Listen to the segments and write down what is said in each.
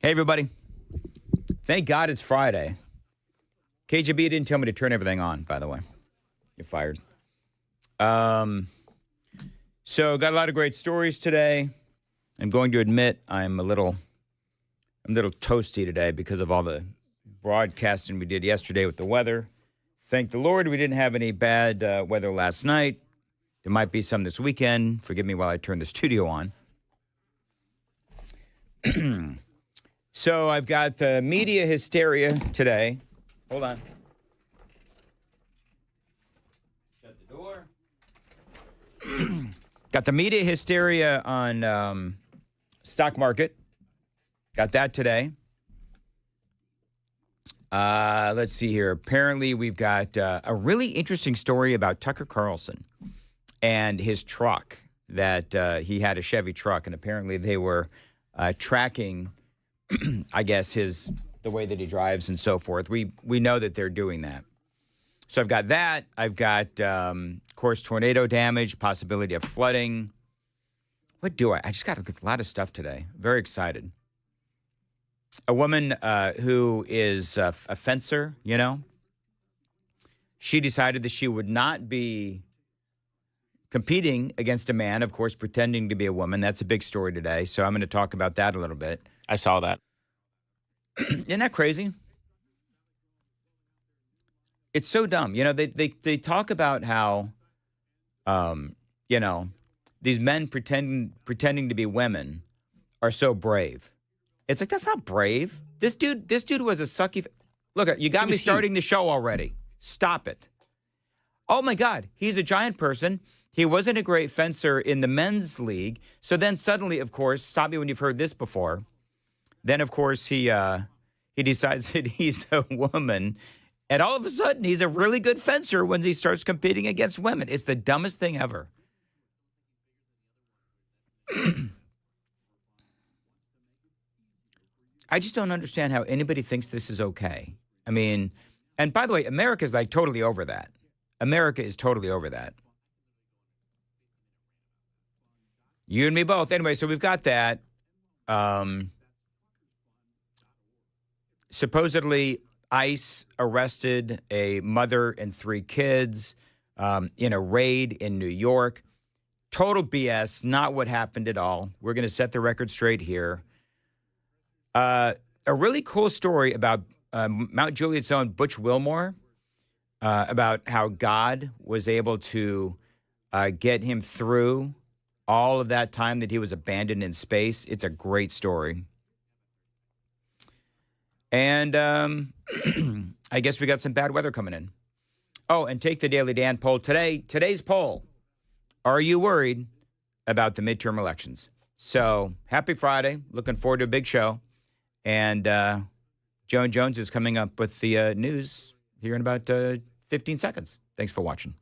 Hey, everybody. Thank God it's Friday. KJB didn't tell me to turn everything on, by the way. You're fired. So got a lot of great stories today. I'm going to admit I'm a little toasty today because of all the broadcasting we did yesterday with the weather. Thank the Lord we didn't have any bad weather last night. There might be some this weekend. Forgive me while I turn the studio on. So I've got media hysteria today. Hold on. Shut the door. Got the media hysteria on stock market. Got that today. Let's see here. Apparently, we've got a really interesting story about Tucker Carlson and his truck that he had a Chevy truck, and apparently they were tracking, I guess, the way that he drives and so forth. We know that they're doing that. So I've got that. I've got, of course, tornado damage, possibility of flooding. What do I just got a lot of stuff today. Very excited. A woman who is a fencer, you know, she decided that she would not be competing against a man, of course, pretending to be a woman. That's a big story today. So I'm going to talk about that a little bit. I saw that. Isn't that crazy? It's so dumb. You know, they talk about how, you know, these men pretending to be women are so brave. It's like, that's not brave. This dude was a sucky. Look, you got me starting the show already. Stop it. Oh, my God. He's a giant person. He wasn't a great fencer in the men's league. So then suddenly, of course, stop me when you've heard this before. Then, of course, he decides that he's a woman. And all of a sudden, he's a really good fencer when he starts competing against women. It's the dumbest thing ever. I just don't understand how anybody thinks this is okay. I mean, and by the way, America's like totally over that. America is totally over that. You and me both. Anyway, so we've got that. Supposedly, ICE arrested a mother and 3 kids in a raid in New York. Total BS, not what happened at all. We're going to set the record straight here. A really cool story about Mount Juliet's own Butch Wilmore, about how God was able to get him through all of that time that he was abandoned in space. It's a great story. And I guess we got some bad weather coming in. Oh, and take the Daily Dan poll today. Today's poll. Are you worried about the midterm elections? So happy Friday. Looking forward to a big show. And Joan Jones is coming up with the news here in about 15 seconds. Thanks for watching.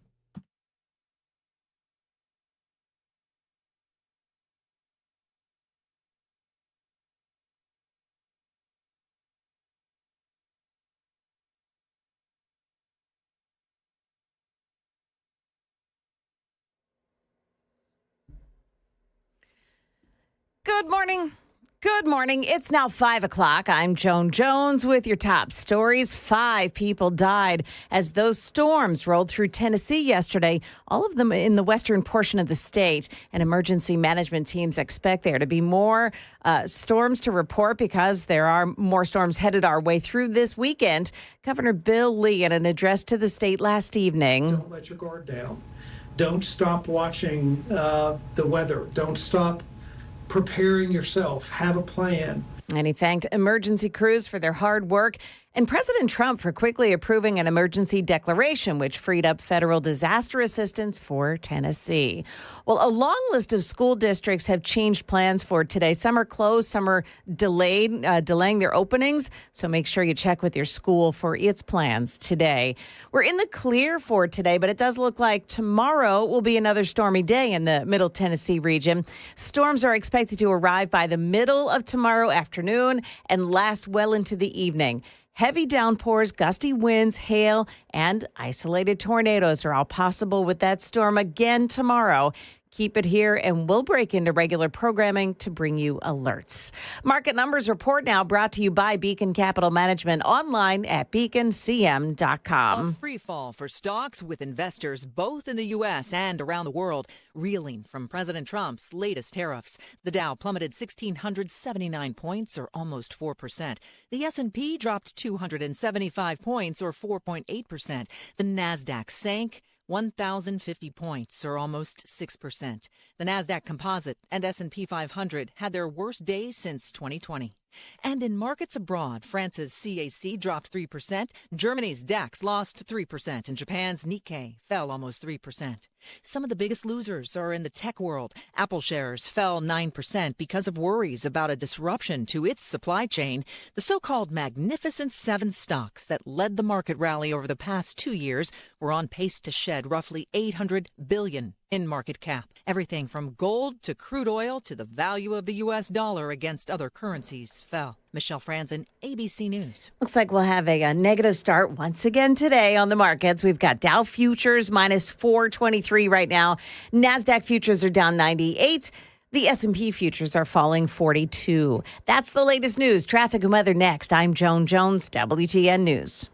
Good morning. Good morning. It's now 5 o'clock. I'm Joan Jones with your top stories. 5 people died as those storms rolled through Tennessee yesterday, all of them in the western portion of the state. And emergency management teams expect there to be more storms to report because there are more storms headed our way through this weekend. Governor Bill Lee, in an address to the state last evening. Don't let your guard down. Don't stop watching the weather. Don't stop preparing yourself. Have a plan. And he thanked emergency crews for their hard work and President Trump for quickly approving an emergency declaration, which freed up federal disaster assistance for Tennessee. Well, a long list of school districts have changed plans for today. Some are closed, some are delaying their openings. So make sure you check with your school for its plans today. We're in the clear for today, but it does look like tomorrow will be another stormy day in the Middle Tennessee region. Storms are expected to arrive by the middle of tomorrow afternoon and last well into the evening. Heavy downpours, gusty winds, hail, and isolated tornadoes are all possible with that storm again tomorrow. Keep it here, and we'll break into regular programming to bring you alerts. Market Numbers Report now brought to you by Beacon Capital Management, online at beaconcm.com. A free fall for stocks with investors both in the U.S. and around the world reeling from President Trump's latest tariffs. The Dow plummeted 1,679 points, or almost 4%. The S&P dropped 275 points, or 4.8%. The Nasdaq sank 1,050 points, or almost 6%. The Nasdaq Composite and S&P 500 had their worst days since 2020. And in markets abroad, France's CAC dropped 3%, Germany's DAX lost 3%, and Japan's Nikkei fell almost 3%. Some of the biggest losers are in the tech world. Apple shares fell 9% because of worries about a disruption to its supply chain. The so-called Magnificent Seven stocks that led the market rally over the past 2 years were on pace to shed roughly $800 billion in market cap. Everything from gold to crude oil to the value of the U.S. dollar against other currencies fell. Michelle Franzen, ABC News. Looks like we'll have a negative start once again today on the markets. We've got Dow futures minus 423 right now. NASDAQ futures are down 98. The S&P futures are falling 42. That's the latest news. Traffic and weather next. I'm Joan Jones, WTN News.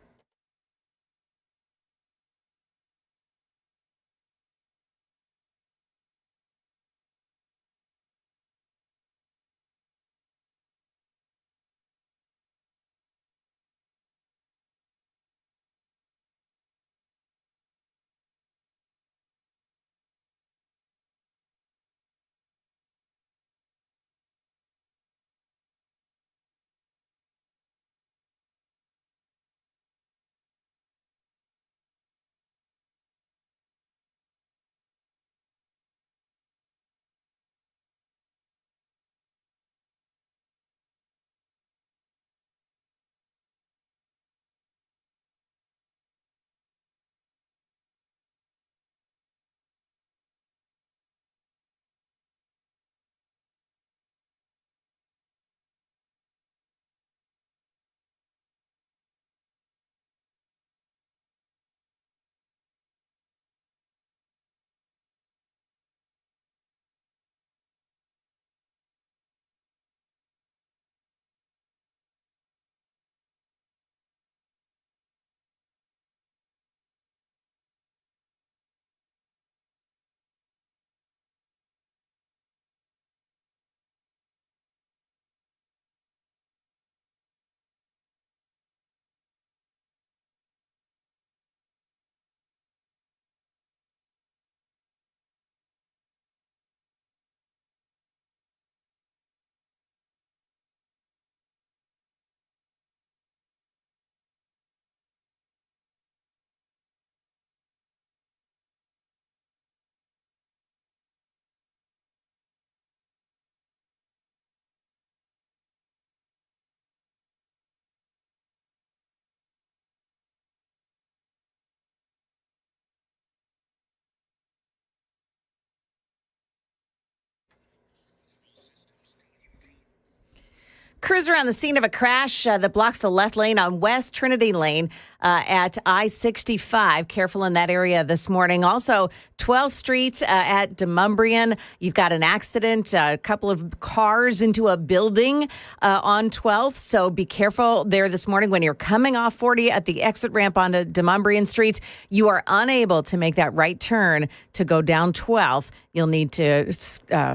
Crews are on the scene of a crash that blocks the left lane on West Trinity Lane at I-65. Careful in that area this morning. Also, 12th Street at Demumbrian. You've got an accident, a couple of cars into a building on 12th. So be careful there this morning when you're coming off 40 at the exit ramp onto Demumbrian Street. You are unable to make that right turn to go down 12th. You'll need to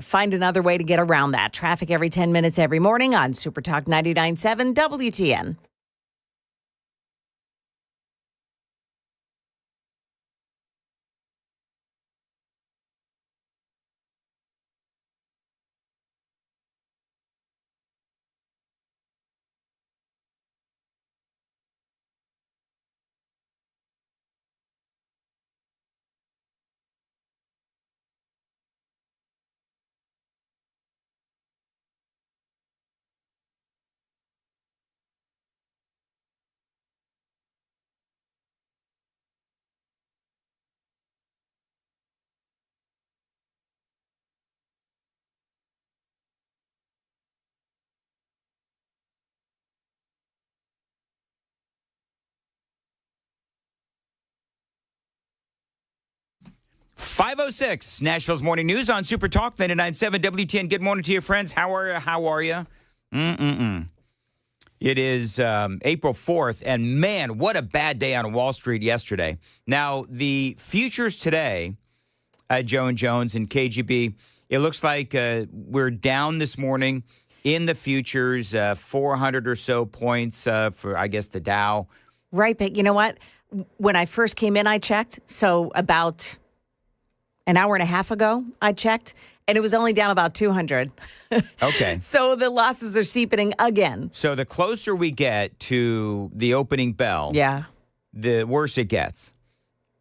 find another way to get around that. Traffic every 10 minutes every morning on Super Talk 99.7 WTN. 5:06, Nashville's Morning News on Super Talk 99.7 WTN. Good morning to you, friends. How are you? How are you? It is April 4th, and man, what a bad day on Wall Street yesterday. Now, the futures today, Joan Jones and KGB, it looks like we're down this morning in the futures, 400 or so points for, I guess, the Dow. Right, but you know what? When I first came in, I checked. So about an hour and a half ago, I checked, and it was only down about 200. Okay. So the losses are steepening again. So the closer we get to the opening bell, the worse it gets.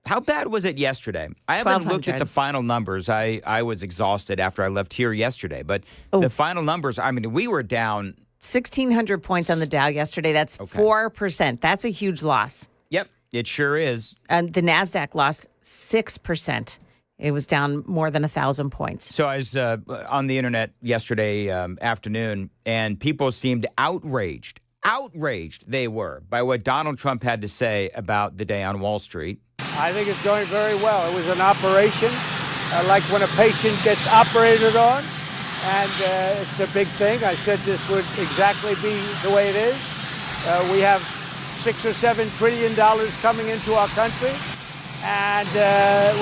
How bad was it yesterday? I haven't looked at the final numbers. I was exhausted after I left here yesterday. But the final numbers, I mean, we were down 1,600 points on the Dow yesterday. That's 4%. That's a huge loss. Yep, it sure is. And the NASDAQ lost 6%. It was down more than 1,000 points. So I was on the internet yesterday afternoon, and people seemed outraged they were by what Donald Trump had to say about the day on Wall Street. I think it's going very well. It was an operation, like when a patient gets operated on, and it's a big thing. I said this would exactly be the way it is. We have $6 or $7 trillion coming into our country, and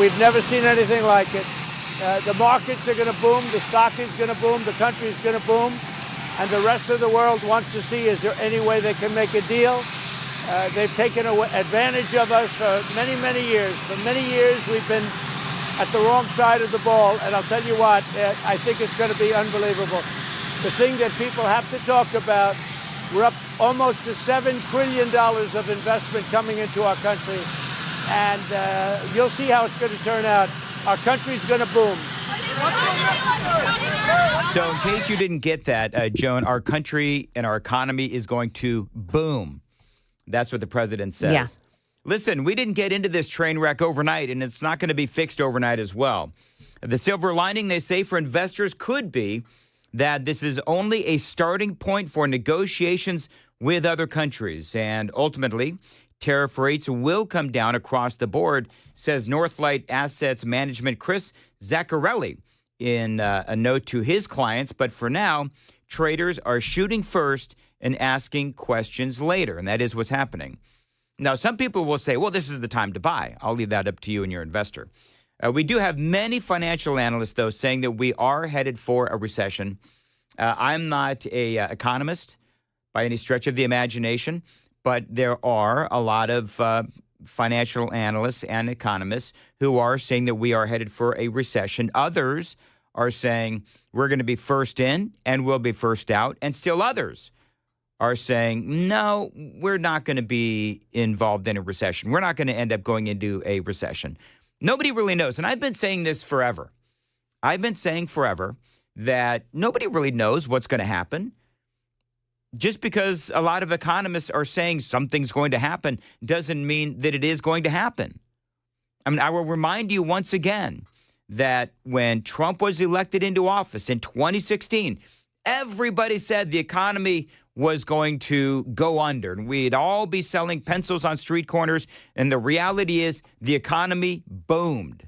we've never seen anything like it. The markets are going to boom, the stock is going to boom, the country is going to boom, and the rest of the world wants to see, is there any way they can make a deal? They've taken advantage of us for many, many years. For many years, we've been at the wrong side of the ball, and I'll tell you what, I think it's going to be unbelievable. The thing that people have to talk about, we're up almost to $7 trillion of investment coming into our country, and you'll see how it's going to turn out. Our country's going to boom. So in case you didn't get that, Joan, our country and our economy is going to boom. That's what the president says. Yeah. Listen, we didn't get into this train wreck overnight, and it's not going to be fixed overnight as well. The silver lining, they say, for investors could be that this is only a starting point for negotiations with other countries. And ultimately, tariff rates will come down across the board, says Northlight Assets Management Chris Zaccarelli in a note to his clients. But for now, traders are shooting first and asking questions later, and that is what's happening. Now, some people will say, well, this is the time to buy. I'll leave that up to you and your investor. We do have many financial analysts, though, saying that we are headed for a recession. I'm not an economist by any stretch of the imagination, but there are a lot of financial analysts and economists who are saying that we are headed for a recession. Others are saying we're going to be first in and we'll be first out, and still others are saying, no, we're not going to be involved in a recession. We're not going to end up going into a recession. Nobody really knows. And I've been saying this forever. I've been saying forever that nobody really knows what's going to happen. Just because a lot of economists are saying something's going to happen doesn't mean that it is going to happen. I mean, I will remind you once again that when Trump was elected into office in 2016, everybody said the economy was going to go under, and we'd all be selling pencils on street corners, and the reality is the economy boomed,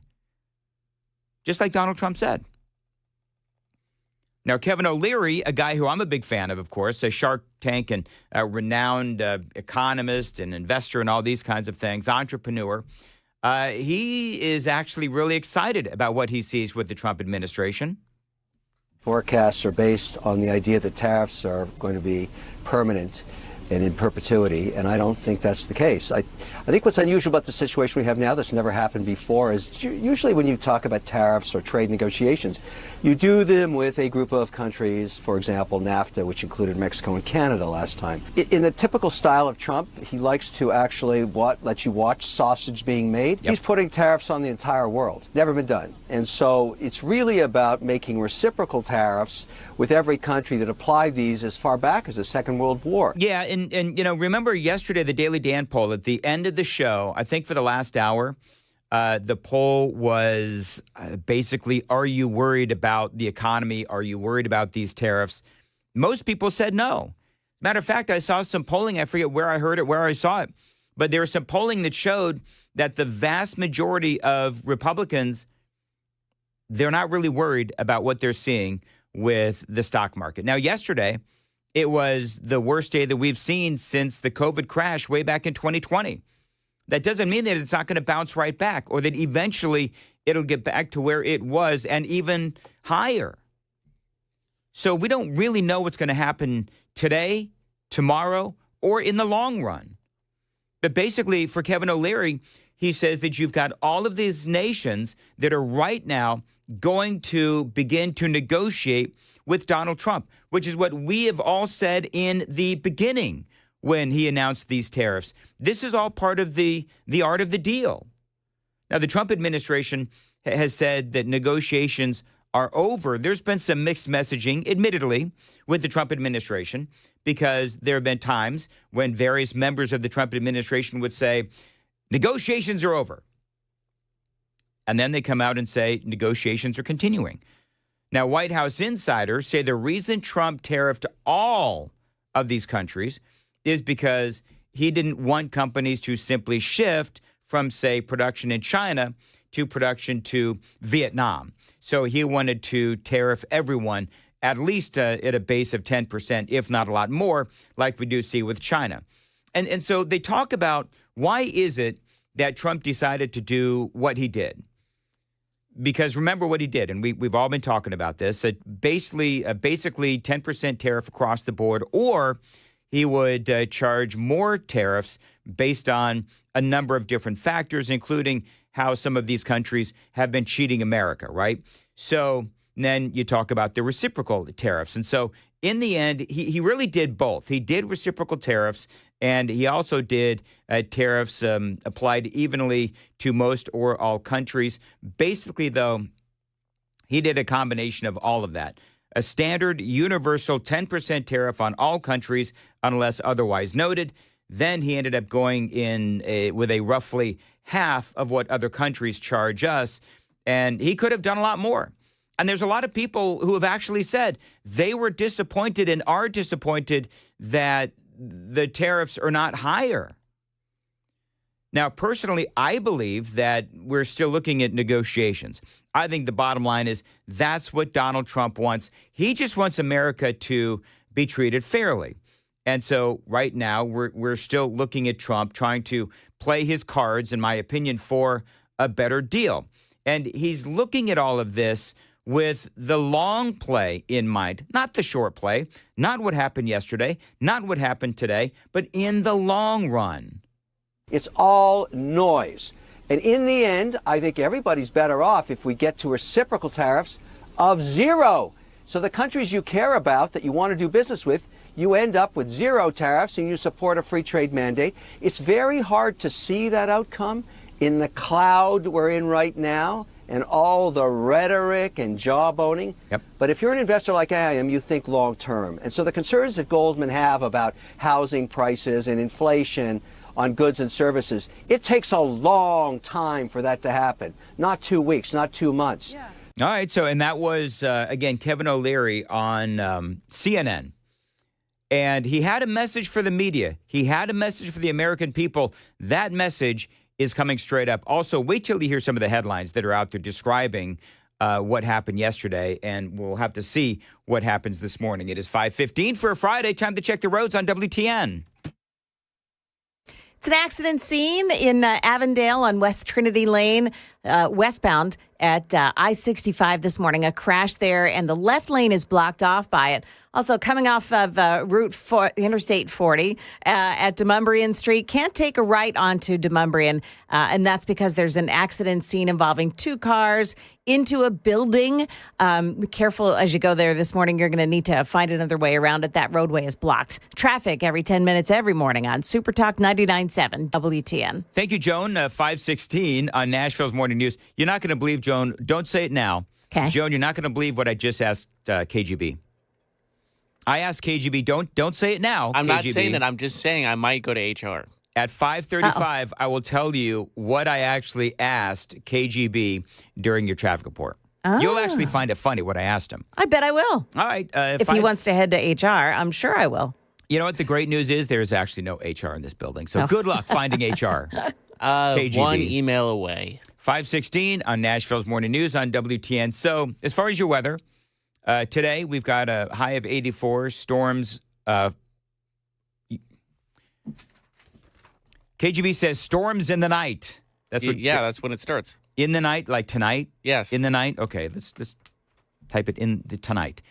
just like Donald Trump said. Now, Kevin O'Leary, a guy who I'm a big fan of course, a Shark Tank and a renowned economist and investor and all these kinds of things, entrepreneur, he is actually really excited about what he sees with the Trump administration. Forecasts are based on the idea that tariffs are going to be permanent and in perpetuity, and I don't think that's the case. I think what's unusual about the situation we have now that's never happened before is usually when you talk about tariffs or trade negotiations, you do them with a group of countries, for example, NAFTA, which included Mexico and Canada last time. In the typical style of Trump, he likes to actually let you watch sausage being made. Yep. He's putting tariffs on the entire world. Never been done. And so it's really about making reciprocal tariffs with every country that applied these as far back as the Second World War. Yeah, and you know, remember yesterday the Daily Dan poll at the end of the show, I think for the last hour, the poll was basically, are you worried about the economy? Are you worried about these tariffs? Most people said no. Matter of fact, I saw some polling, I forget where I heard it, where I saw it, but there was some polling that showed that the vast majority of Republicans they're not really worried about what they're seeing with the stock market. Now, yesterday, it was the worst day that we've seen since the COVID crash way back in 2020. That doesn't mean that it's not going to bounce right back or that eventually it'll get back to where it was and even higher. So we don't really know what's going to happen today, tomorrow, or in the long run. But basically, for Kevin O'Leary, he says that you've got all of these nations that are right now going to begin to negotiate with Donald Trump, which is what we have all said in the beginning when he announced these tariffs. This is all part of the art of the deal. Now, the Trump administration has said that negotiations are over. There's been some mixed messaging, admittedly, with the Trump administration, because there have been times when various members of the Trump administration would say, negotiations are over. And then they come out and say negotiations are continuing. Now, White House insiders say the reason Trump tariffed all of these countries is because he didn't want companies to simply shift from, say, production in China to production to Vietnam. So he wanted to tariff everyone at least at a base of 10%, if not a lot more, like we do see with China. And so they talk about why is it that Trump decided to do what he did? Because remember what he did, and we've all been talking about this, basically 10% tariff across the board, or he would charge more tariffs based on a number of different factors, including how some of these countries have been cheating America, right? So then you talk about the reciprocal tariffs. And so in the end, he really did both. He did reciprocal tariffs, and he also did tariffs applied evenly to most or all countries. Basically, though, he did a combination of all of that. A standard universal 10% tariff on all countries unless otherwise noted. Then he ended up going in with a roughly half of what other countries charge us. And he could have done a lot more. And there's a lot of people who have actually said they were disappointed and are disappointed that the tariffs are not higher. Now, personally, I believe that we're still looking at negotiations. I think the bottom line is that's what Donald Trump wants. He just wants America to be treated fairly. And so right now we're still looking at Trump trying to play his cards, in my opinion, for a better deal. And he's looking at all of this with the long play in mind, not the short play, not what happened yesterday, not what happened today, but in the long run. It's all noise. And in the end, I think everybody's better off if we get to reciprocal tariffs of zero. So the countries you care about that you want to do business with, you end up with zero tariffs and you support a free trade mandate. It's very hard to see that outcome in the cloud we're in right now and all the rhetoric and jawboning. Yep. But if you're an investor like I am, you think long term. And so the concerns that Goldman have about housing prices and inflation on goods and services, it takes a long time for that to happen. Not 2 weeks, not 2 months. Yeah. All right. So, and that was, again, Kevin O'Leary on CNN. And he had a message for the media. He had a message for the American people. That message is coming straight up. Also, wait till you hear some of the headlines that are out there describing what happened yesterday, and we'll have to see what happens this morning. It is 5:15 for a Friday. Time to check the roads on WTN. It's an accident scene in Avondale on West Trinity Lane, westbound at I-65 this morning. A crash there, and the left lane is blocked off by it. Also, coming off of Interstate 40 at Demumbrian Street, can't take a right onto Demumbrian, and that's because there's an accident scene involving two cars into a building. Be careful as you go there this morning. You're going to need to find another way around it. That roadway is blocked. Traffic every 10 minutes every morning on Super Talk 99.7 WTN. Thank you, Joan. 5:16 on Nashville's Morning News. You're not going to believe, Joan, don't say it now. Okay. Joan, you're not going to believe what I just asked KGB. I asked KGB, don't say it now, I'm KGB. not saying that. I'm just saying I might go to HR. At 5:35, I will tell you what I actually asked KGB during your traffic report. You'll actually find it funny what I asked him. I bet I will. All right. If he wants to head to HR, I'm sure I will. You know what? The great news is there's actually no HR in this building. So good luck finding HR. One email away. 5:16 on Nashville's Morning News on WTN. So as far as your weather, today we've got a high of 84, storms. KGB says storms in the night. That's what. Yeah, that's when it starts. In the night, like tonight? Yes. In the night? Okay, let's type it in the tonight.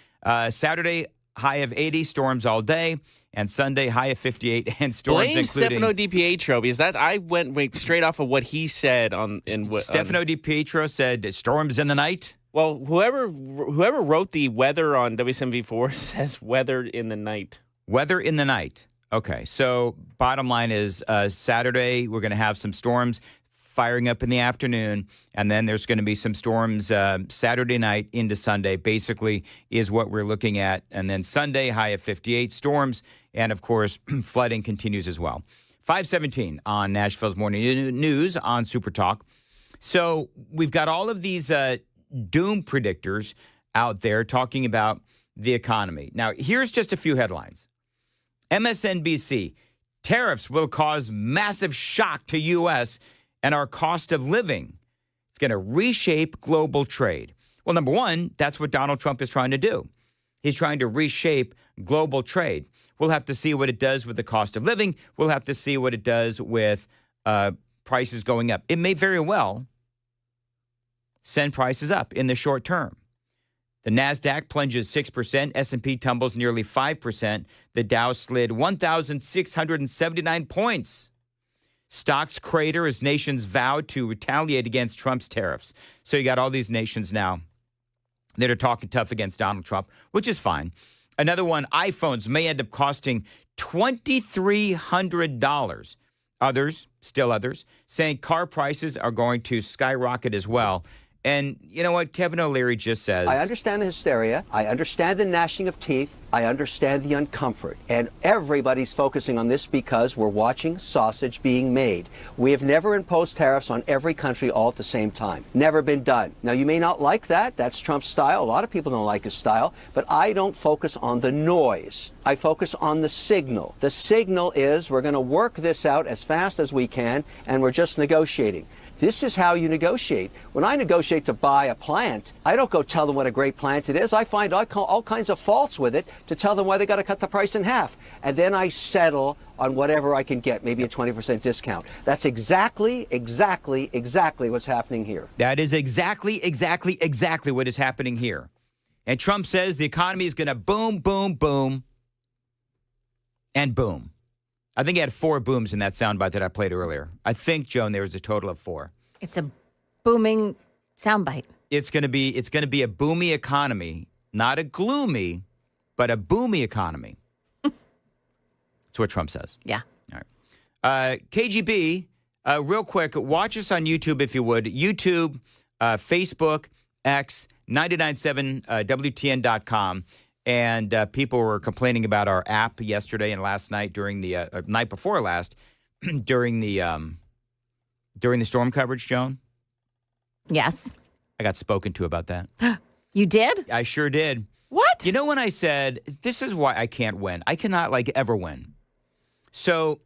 Saturday, high of 80, storms all day. And Sunday, high of 58 and storms Blame including... Stefano DiPietro, because I went straight off of what he said Stefano DiPietro said storms in the night? Well, whoever wrote the weather on WSMV4 says weather in the night. Weather in the night. Okay, so bottom line is Saturday, we're going to have some storms firing up in the afternoon, and then there's going to be some storms Saturday night into Sunday, basically is what we're looking at. And then Sunday, high of 58, storms, and of course, flooding continues as well. 5:17 on Nashville's Morning News on Super Talk. So we've got all of these doom predictors out there talking about the economy. Now, here's just a few headlines. MSNBC, tariffs will cause massive shock to U.S. and our cost of living. It's going to reshape global trade. Well, number one, that's what Donald Trump is trying to do. He's trying to reshape global trade. We'll have to see what it does with the cost of living. We'll have to see what it does with prices going up. It may very well send prices up in the short term. The NASDAQ plunges 6%, S&P tumbles nearly 5%, the Dow slid 1,679 points. Stocks crater as nations vowed to retaliate against Trump's tariffs. So you got all these nations now that are talking tough against Donald Trump, which is fine. Another one, iPhones may end up costing $2,300. Still others, saying car prices are going to skyrocket as well. And you know what? Kevin O'Leary just says... I understand the hysteria. I understand the gnashing of teeth. I understand the uncomfort. And everybody's focusing on this because we're watching sausage being made. We have never imposed tariffs on every country all at the same time. Never been done. Now, you may not like that. That's Trump's style. A lot of people don't like his style. But I don't focus on the noise. I focus on the signal. The signal is we're going to work this out as fast as we can, and we're just negotiating. This is how you negotiate. When I negotiate to buy a plant, I don't go tell them what a great plant it is. I find all kinds of faults with it to tell them why they got to cut the price in half. And then I settle on whatever I can get, maybe a 20% discount. That's exactly what's happening here. That is exactly what is happening here. And Trump says the economy is going to boom, boom, boom, and boom. I think he had 4 booms in that soundbite that I played earlier. I think, Joan, there was a total of 4. It's a booming soundbite. It's going to be a boomy economy, not a gloomy, but a boomy economy. That's what Trump says. Yeah. All right. KGB, real quick, watch us on YouTube if you would. YouTube, Facebook, X, 997WTN.com. And people were complaining about our app yesterday and last night during the night before last during the storm coverage, Joan. Yes. I got spoken to about that. You did? I sure did. What? You know when I said, this is why I can't win. I cannot ever win. So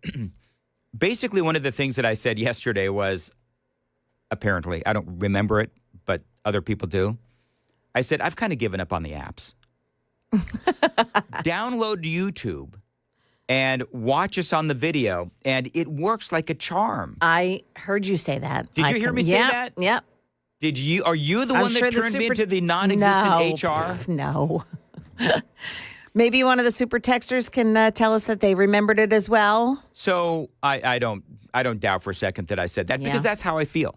basically one of the things that I said yesterday was, apparently, I don't remember it, but other people do. I said, I've kind of given up on the apps. Download YouTube and watch us on the video, and it works like a charm. I heard you say that. Did you hear me say that? Yep. Did you? Are you the one that turned me into the non-existent HR? No. Maybe one of the super texters can tell us that they remembered it as well. So I don't doubt for a second that I said that because that's how I feel.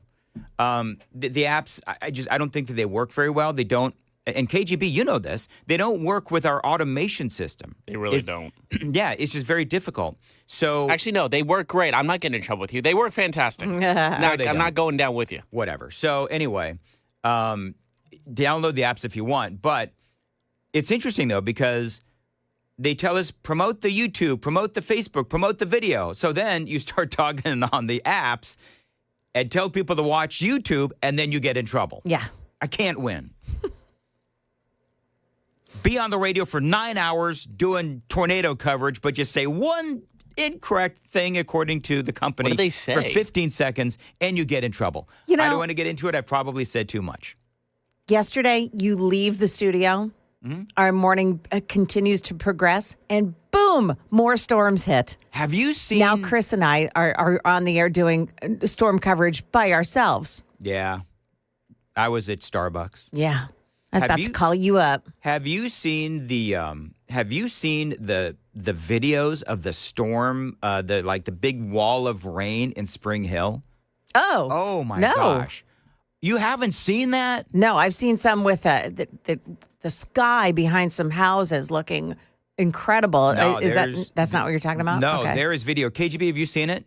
The apps, I don't think that they work very well. They don't. And KGB, you know this, they don't work with our automation system. They really don't. Yeah, it's just very difficult. So actually, no, they work great. I'm not getting in trouble with you. They work fantastic. I'm not going down with you. Whatever. So anyway, download the apps if you want. But it's interesting, though, because they tell us promote the YouTube, promote the Facebook, promote the video. So then you start talking on the apps and tell people to watch YouTube, and then you get in trouble. Yeah. I can't win. Be on the radio for 9 hours doing tornado coverage, but just say one incorrect thing according to the company What did they say? for 15 seconds, and you get in trouble. You know- I don't want to get into it. I've probably said too much. Yesterday, you leave the studio. Our morning continues to progress, and boom, more storms hit. Have you seen? Now, Chris and I are on the air doing storm coverage by ourselves. Yeah. I was at Starbucks. Yeah. I was Have about you- to call you up. Have you seen the videos of the storm, the big wall of rain in Spring Hill? Oh my no. gosh. You haven't seen that? No, I've seen some with the sky behind some houses looking incredible. No, That's not what you're talking about? No, Okay. there is video. KGB, have you seen it?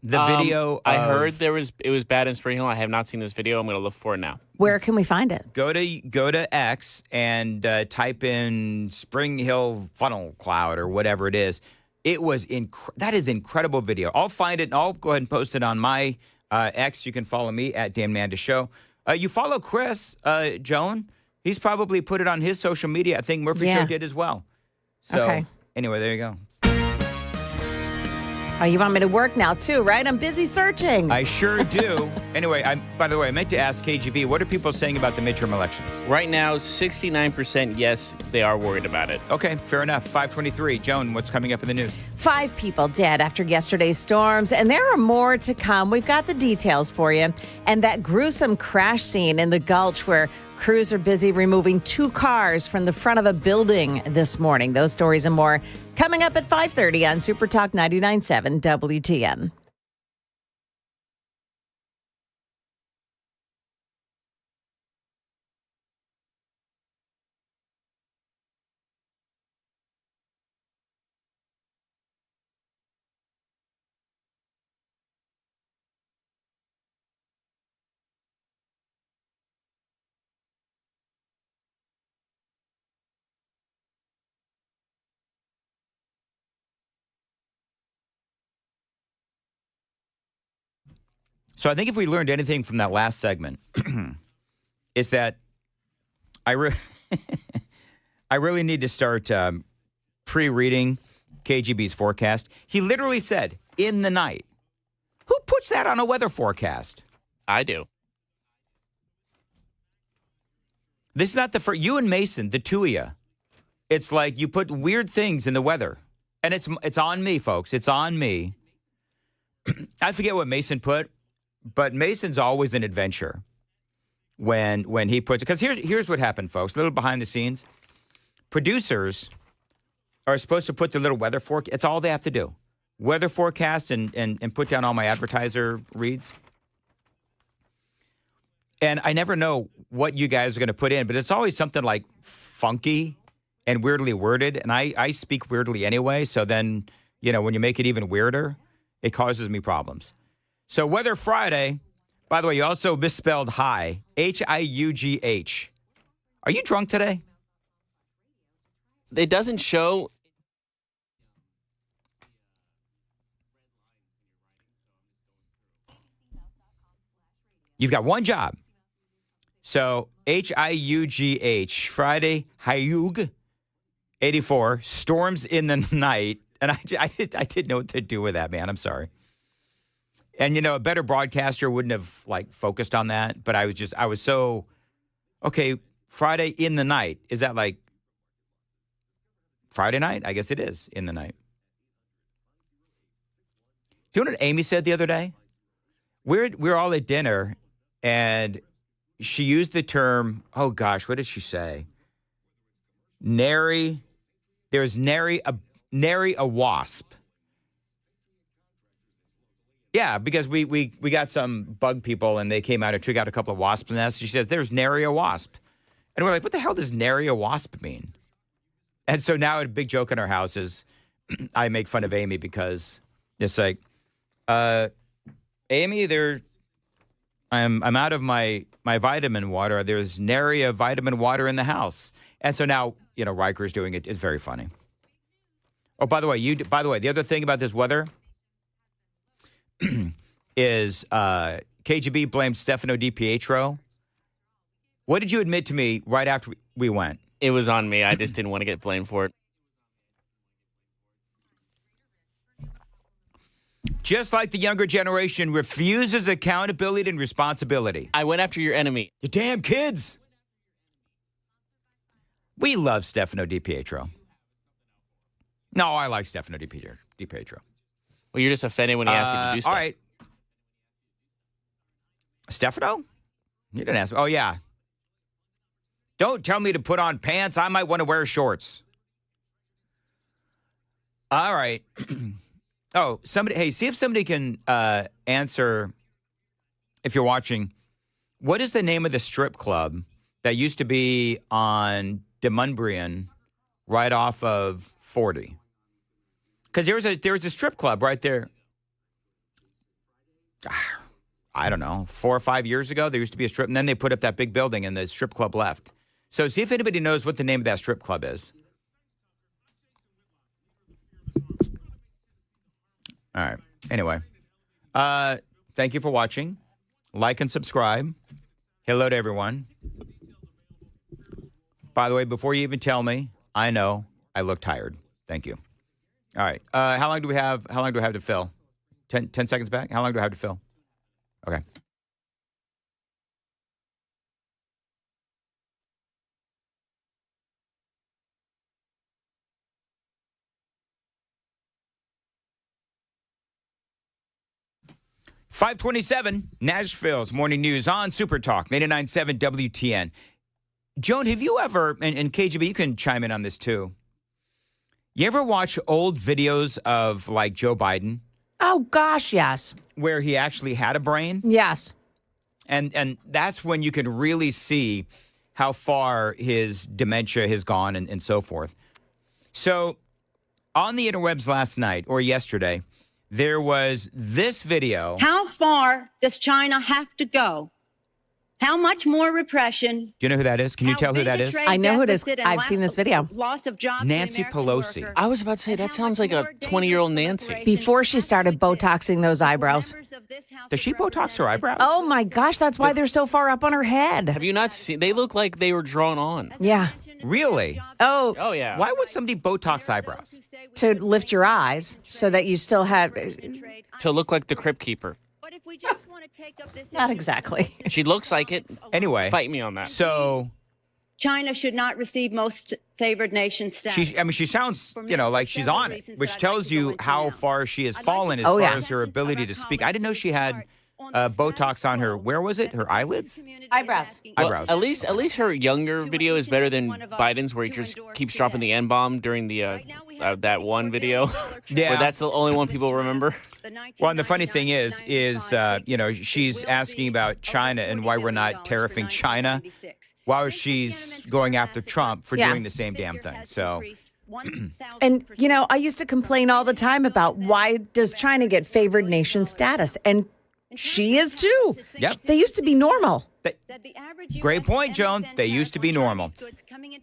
The video I of- heard it was bad in Spring Hill. I have not seen this video. I'm going to look for it now. Where can we find it? Go to X and type in Spring Hill funnel cloud or whatever it is. It was that is incredible video. I'll find it and I'll go ahead and post it on my X. You can follow me at Dan Mandis Show. You follow Chris, Joan. He's probably put it on his social media. I think Murphy Show did as well. So Okay. anyway, there you go. Oh, you want me to work now too, right? I'm busy searching. I sure do. Anyway, by the way, I meant to ask KGB, what are people saying about the midterm elections? Right now, 69% yes, they are worried about it. Okay, fair enough. 523. Joan, what's coming up in the news? 5 people dead after yesterday's storms, and there are more to come. We've got the details for you. And that gruesome crash scene in the Gulch where crews are busy removing 2 cars from the front of a building this morning. Those stories and more coming up at 5:30 on Super Talk 99.7 WTN. So I think if we learned anything from that last segment, is that I really need to start pre-reading KGB's forecast. He literally said, in the night. Who puts that on a weather forecast? I do. This is not the first. You and Mason, the two of you, it's like you put weird things in the weather. And it's on me, folks. It's on me. I forget what Mason put, but Mason's always an adventure when he puts it. Because here's what happened, folks. A little behind the scenes. Producers are supposed to put the little weather forecast. It's all they have to do. Weather forecast and put down all my advertiser reads. And I never know what you guys are going to put in, but it's always something like funky and weirdly worded. And I speak weirdly anyway. So then, when you make it even weirder, it causes me problems. So Weather Friday, by the way, you also misspelled high, H-I-U-G-H. Are you drunk today? It doesn't show. You've got one job. So H-I-U-G-H, Friday, Hayug, 84, storms in the night. And I didn't know what to do with that, man. I'm sorry. And, a better broadcaster wouldn't have, focused on that. But I was so, okay, Friday in the night. Is that like Friday night? I guess it is in the night. Do you know what Amy said the other day? We're all at dinner, and she used the term, oh, gosh, what did she say? Nary a wasp. Yeah, because we got some bug people and they came out and took out a couple of wasp nests. She says, there's nary a wasp. And we're like, what the hell does nary a wasp mean? And so now a big joke in our house is I make fun of Amy because it's like, Amy, I'm out of my vitamin water. There's nary a vitamin water in the house. And so now, Riker's doing it. It's very funny. Oh, by the way, the other thing about this weather is KGB blamed Stefano DiPietro. What did you admit to me right after we went? It was on me. I just didn't want to get blamed for it. Just like the younger generation refuses accountability and responsibility. I went after your enemy. You damn kids. We love Stefano DiPietro. No, I like Stefano DiPietro. Well, you're just offended when he asks you to do stuff. All right. Stefano? You didn't ask me. Oh, yeah. Don't tell me to put on pants. I might want to wear shorts. All right. Oh, somebody. Hey, see if somebody can answer, if you're watching, what is the name of the strip club that used to be on Demumbrian right off of 40? Because there was a strip club right there. I don't know, 4 or 5 years ago, there used to be a strip, and then they put up that big building, and the strip club left. So see if anybody knows what the name of that strip club is. All right. Anyway, thank you for watching. Like and subscribe. Hello to everyone. By the way, before you even tell me, I know I look tired. Thank you. All right. How long do we have? How long do I have to fill? 10 seconds back? How long do I have to fill? Okay. .527, Nashville's Morning News on Super Talk, 89.7 WTN. Joan, have you ever, and KGB, you can chime in on this too. You ever watch old videos of like Joe Biden? Oh, gosh, yes. Where he actually had a brain? Yes. And that's when you can really see how far his dementia has gone and so forth. So on the interwebs last night or yesterday, there was this video. How far does China have to go? How much more repression? Do you know who that is? Can you tell who that is? I know who it is. I've seen this video. Loss of jobs. Nancy Pelosi. I was about to say, that sounds like a 20-year-old Nancy. Before she started Botoxing those eyebrows. Does she Botox her eyebrows? Oh, my gosh. That's why they're so far up on her head. Have you not seen? They look like they were drawn on. Yeah. Really? Oh, Oh, yeah. Why would somebody Botox eyebrows? to lift your eyes so that you still have... To look like the Crypt Keeper. But if we just want to take up this Not issue- exactly. She looks like it. Anyway. Fight me on that. So China should not receive most favored nation status. she sounds, like she's on it, which tells you how far she has fallen as Oh, far yeah. as her ability to speak. I didn't know she had Botox on her. Where was it? Her eyelids? Eyebrows. Well, Eyebrows. at least her younger video is better than Biden's, where he just keeps dropping the N-bomb during the that one video. Yeah. Where that's the only one people remember. Well, and the funny thing is she's asking about China and why we're not tariffing China while she's going after Trump for doing the same damn thing. So, And, I used to complain all the time about why does China get favored nation status? And she is too. Yep. They used to be normal. Great point, Joan. They used to be normal.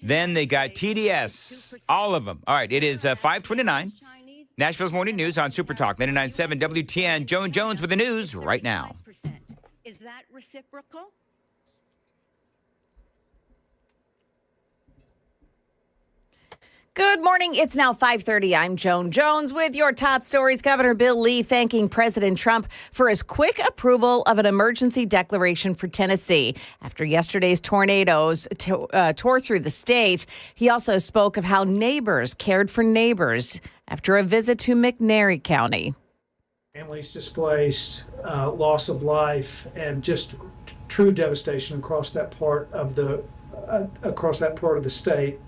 Then they got TDS, all of them. All right, it is 5:29. Nashville's Morning News on Super Talk, 99.7 WTN. Joan Jones with the news right now. Is that reciprocal? Good morning. It's now 5:30. I'm Joan Jones with your top stories. Governor Bill Lee thanking President Trump for his quick approval of an emergency declaration for Tennessee after yesterday's tornadoes tore through the state. He also spoke of how neighbors cared for neighbors after a visit to McNairy County. Families displaced, loss of life, and just true devastation across that part of the state.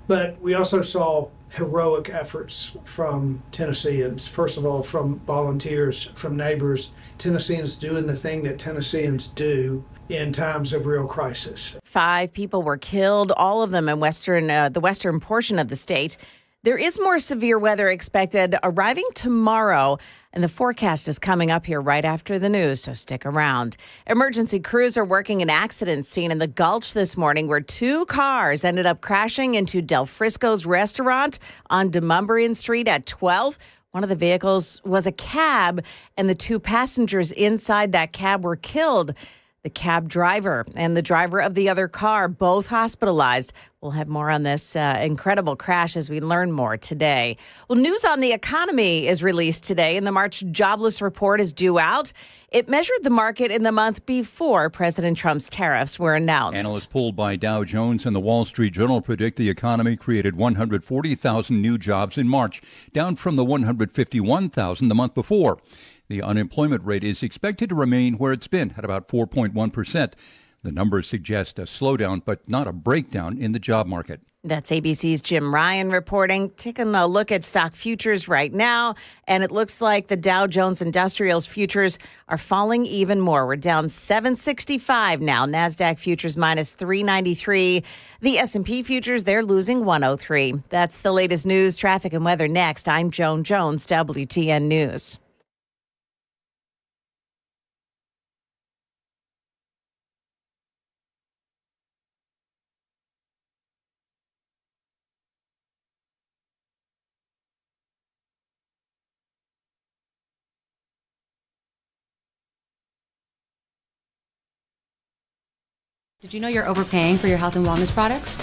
But we also saw heroic efforts from Tennesseans. First of all, from volunteers, from neighbors, Tennesseans doing the thing that Tennesseans do in times of real crisis. 5 people were killed, all of them in the western portion of the state. There is more severe weather expected arriving tomorrow, and the forecast is coming up here right after the news, so stick around. Emergency crews are working an accident scene in the Gulch this morning where 2 cars ended up crashing into Del Frisco's restaurant on Demumbrian Street at 12th. One of the vehicles was a cab, and the 2 passengers inside that cab were killed. The cab driver and the driver of the other car, both hospitalized. Well, We'll have more on this incredible crash as we learn more today. Well, news on the economy is released today, and the March jobless report is due out. It measured the market in the month before President Trump's tariffs were announced. Analysts polled by Dow Jones and the Wall Street Journal predict the economy created 140,000 new jobs in March, down from the 151,000 the month before. The unemployment rate is expected to remain where it's been at about 4.1%. The numbers suggest a slowdown, but not a breakdown in the job market. That's ABC's Jim Ryan reporting. Taking a look at stock futures right now, and it looks like the Dow Jones Industrials futures are falling even more. We're down 765 now. NASDAQ futures minus 393. The S&P futures, they're losing 103. That's the latest news, traffic, and weather next. I'm Joan Jones, WTN News. Did you know you're overpaying for your health and wellness products?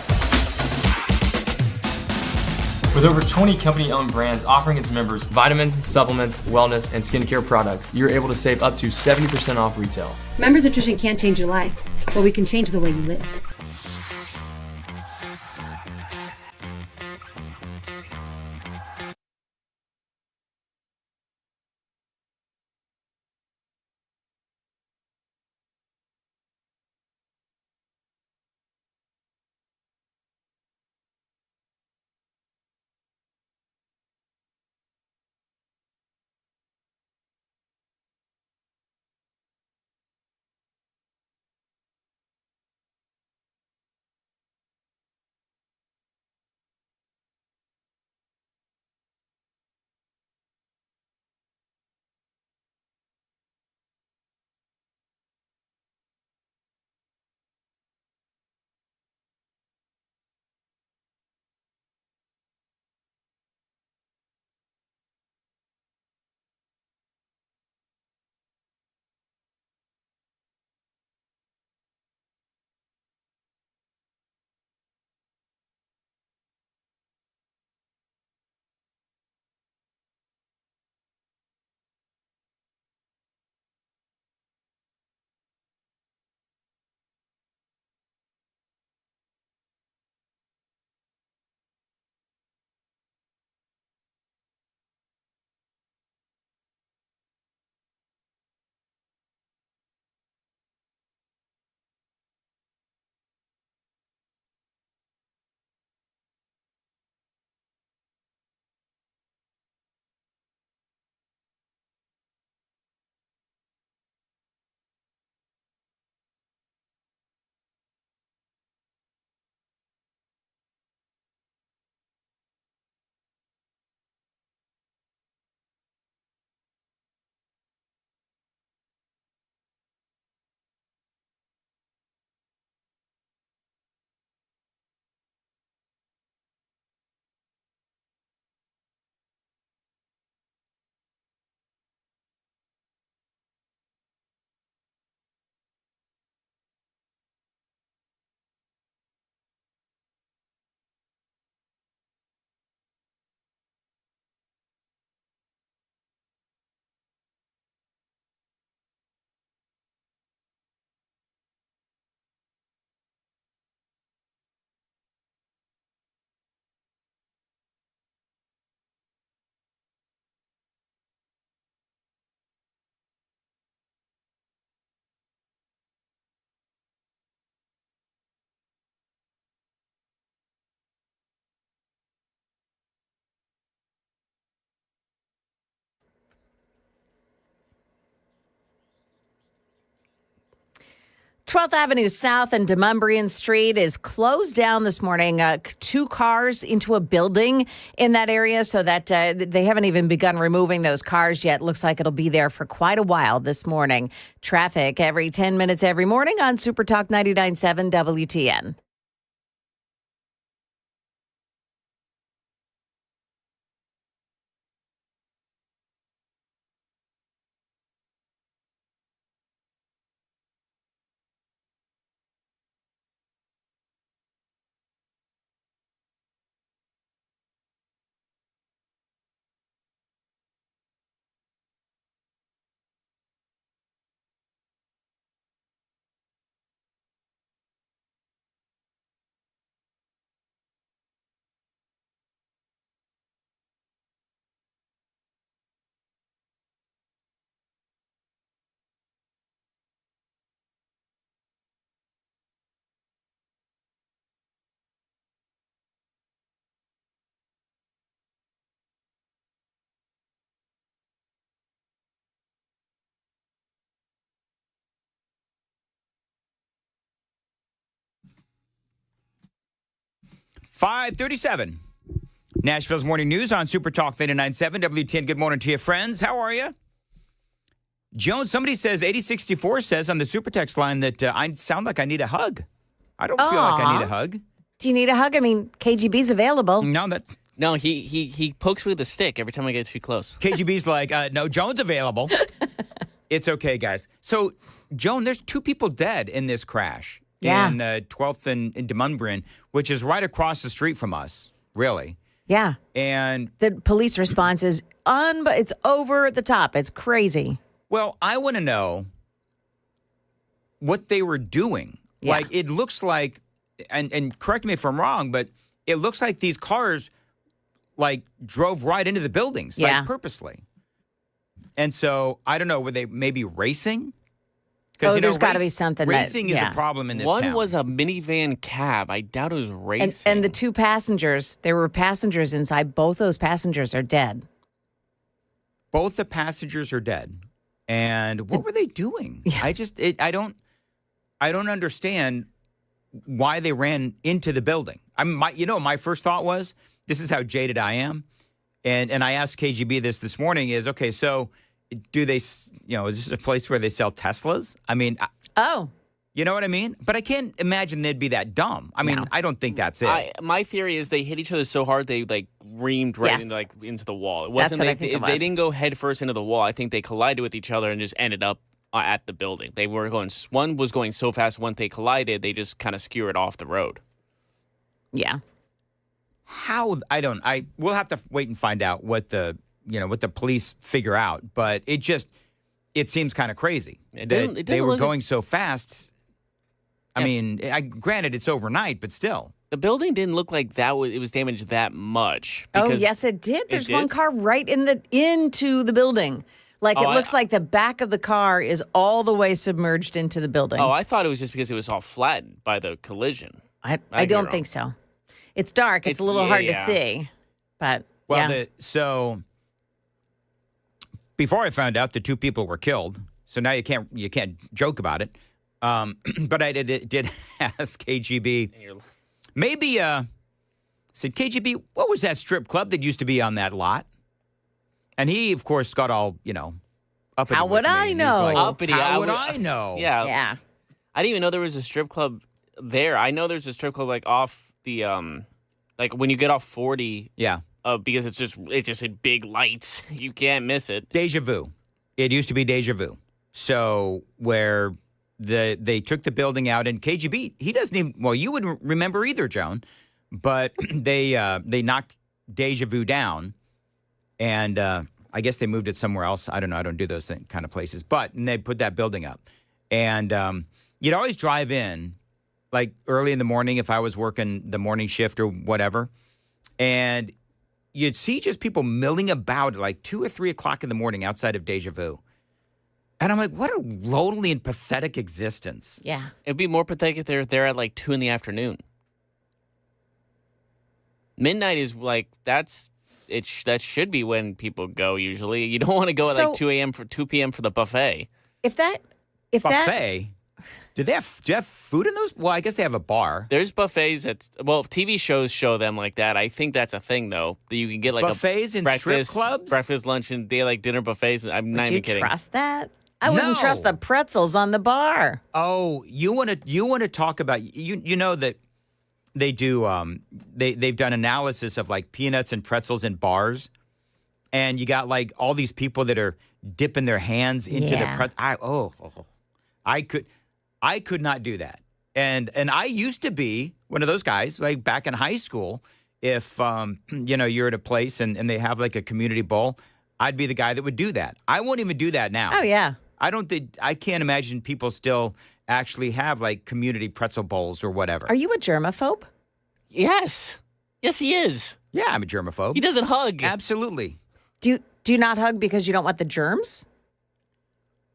With over 20 company-owned brands offering its members vitamins, supplements, wellness, and skincare products, you're able to save up to 70% off retail. Members Nutrition can't change your life, but we can change the way you live. Twelfth Avenue South and Demumbrian Street is closed down this morning. Two cars into a building in that area, so that they haven't even begun removing those cars yet. Looks like it'll be there for quite a while this morning. Traffic every 10 minutes every morning on Super Talk 99.7 WTN. 5:37. Nashville's Morning News on Super Talk 99.7 WTN. Good morning to you, friends. How are you? Joan, somebody says, 8064 says on the Super Text line that I sound like I need a hug. I don't feel like I need a hug. Do you need a hug? I mean, KGB's available. No, he pokes me with a stick every time I get too close. KGB's like, no, Joan's available. It's okay, guys. So, Joan, there's 2 people dead in this crash in 12th and Demundbrin, which is right across the street from us, really. Yeah. And the police response is it's over the top. It's crazy. Well, I want to know what they were doing. Yeah. Like, it looks like, and correct me if I'm wrong, but it looks like these cars, like, drove right into the buildings, like, purposely. And so, I don't know, were they maybe racing? Because there's got to be something. Racing is a problem in this town. One was a minivan cab. I doubt it was racing. And the 2 passengers, there were passengers inside. Both those passengers are dead. Both the passengers are dead. And what were they doing? Yeah. I don't understand why they ran into the building. My first thought was, this is how jaded I am. And I asked KGB this morning is, okay, so do they, is this a place where they sell Teslas? I mean, you know what I mean? But I can't imagine they'd be that dumb. I mean, I don't think that's it. My theory is they hit each other so hard they reamed right into the wall. It wasn't that's what I think it was. They didn't go head first into the wall. I think they collided with each other and just ended up at the building. They were going. One was going so fast. Once they collided, they just kind of skewered off the road. Yeah. How? We'll have to wait and find out what the police figure out. But it seems kind of crazy that they were going so fast. I mean, granted, it's overnight, but still. The building didn't look like it was damaged that much. Oh, yes, it did. There's one car right into the building. Like, it looks like the back of the car is all the way submerged into the building. Oh, I thought it was just because it was all flattened by the collision. I don't think so. It's dark. It's a little hard to see. But, so before I found out the 2 people were killed, so now you can't joke about it. But I did ask KGB, maybe, said, KGB, what was that strip club that used to be on that lot? And he, of course, got all, uppity. How would I know? How would I know? Yeah. I didn't even know there was a strip club there. I know there's a strip club, like, off the, like, when you get off 40. Yeah. Because it's just in big lights. You can't miss it. Deja Vu. It used to be Deja Vu. So, where they took the building out, and KGB, he doesn't even, well, you wouldn't remember either, Joan, but they knocked Deja Vu down, and I guess they moved it somewhere else. I don't know. I don't do those kind of places. And they put that building up. And you'd always drive in, like, early in the morning if I was working the morning shift or whatever, and you'd see just people milling about at like 2 or 3 o'clock in the morning outside of Deja Vu. And I'm like, what a lonely and pathetic existence. Yeah. It'd be more pathetic if they're there at like 2 in the afternoon. Midnight is like, that should be when people go usually. You don't want to go at like 2 p.m. for the buffet. Buffet? Do you have food in those? Well, I guess they have a bar. There's buffets TV shows show them like that. I think that's a thing, though. That you can get like buffets in strip clubs? Breakfast, lunch, and daylight dinner buffets. I'm not even kidding. Would you trust that? I wouldn't trust the pretzels on the bar. Oh, you want to talk about, you know that they do, they've done analysis of like peanuts and pretzels in bars. And you got like all these people that are dipping their hands into the pretzel. I could not do that. And I used to be one of those guys, like back in high school, if, you're at a place and they have like a community bowl, I'd be the guy that would do that. I won't even do that now. Oh, yeah. I can't imagine people still actually have like community pretzel bowls or whatever. Are you a germaphobe? Yes. Yes, he is. Yeah, I'm a germaphobe. He doesn't hug. Absolutely. Do you not hug because you don't want the germs?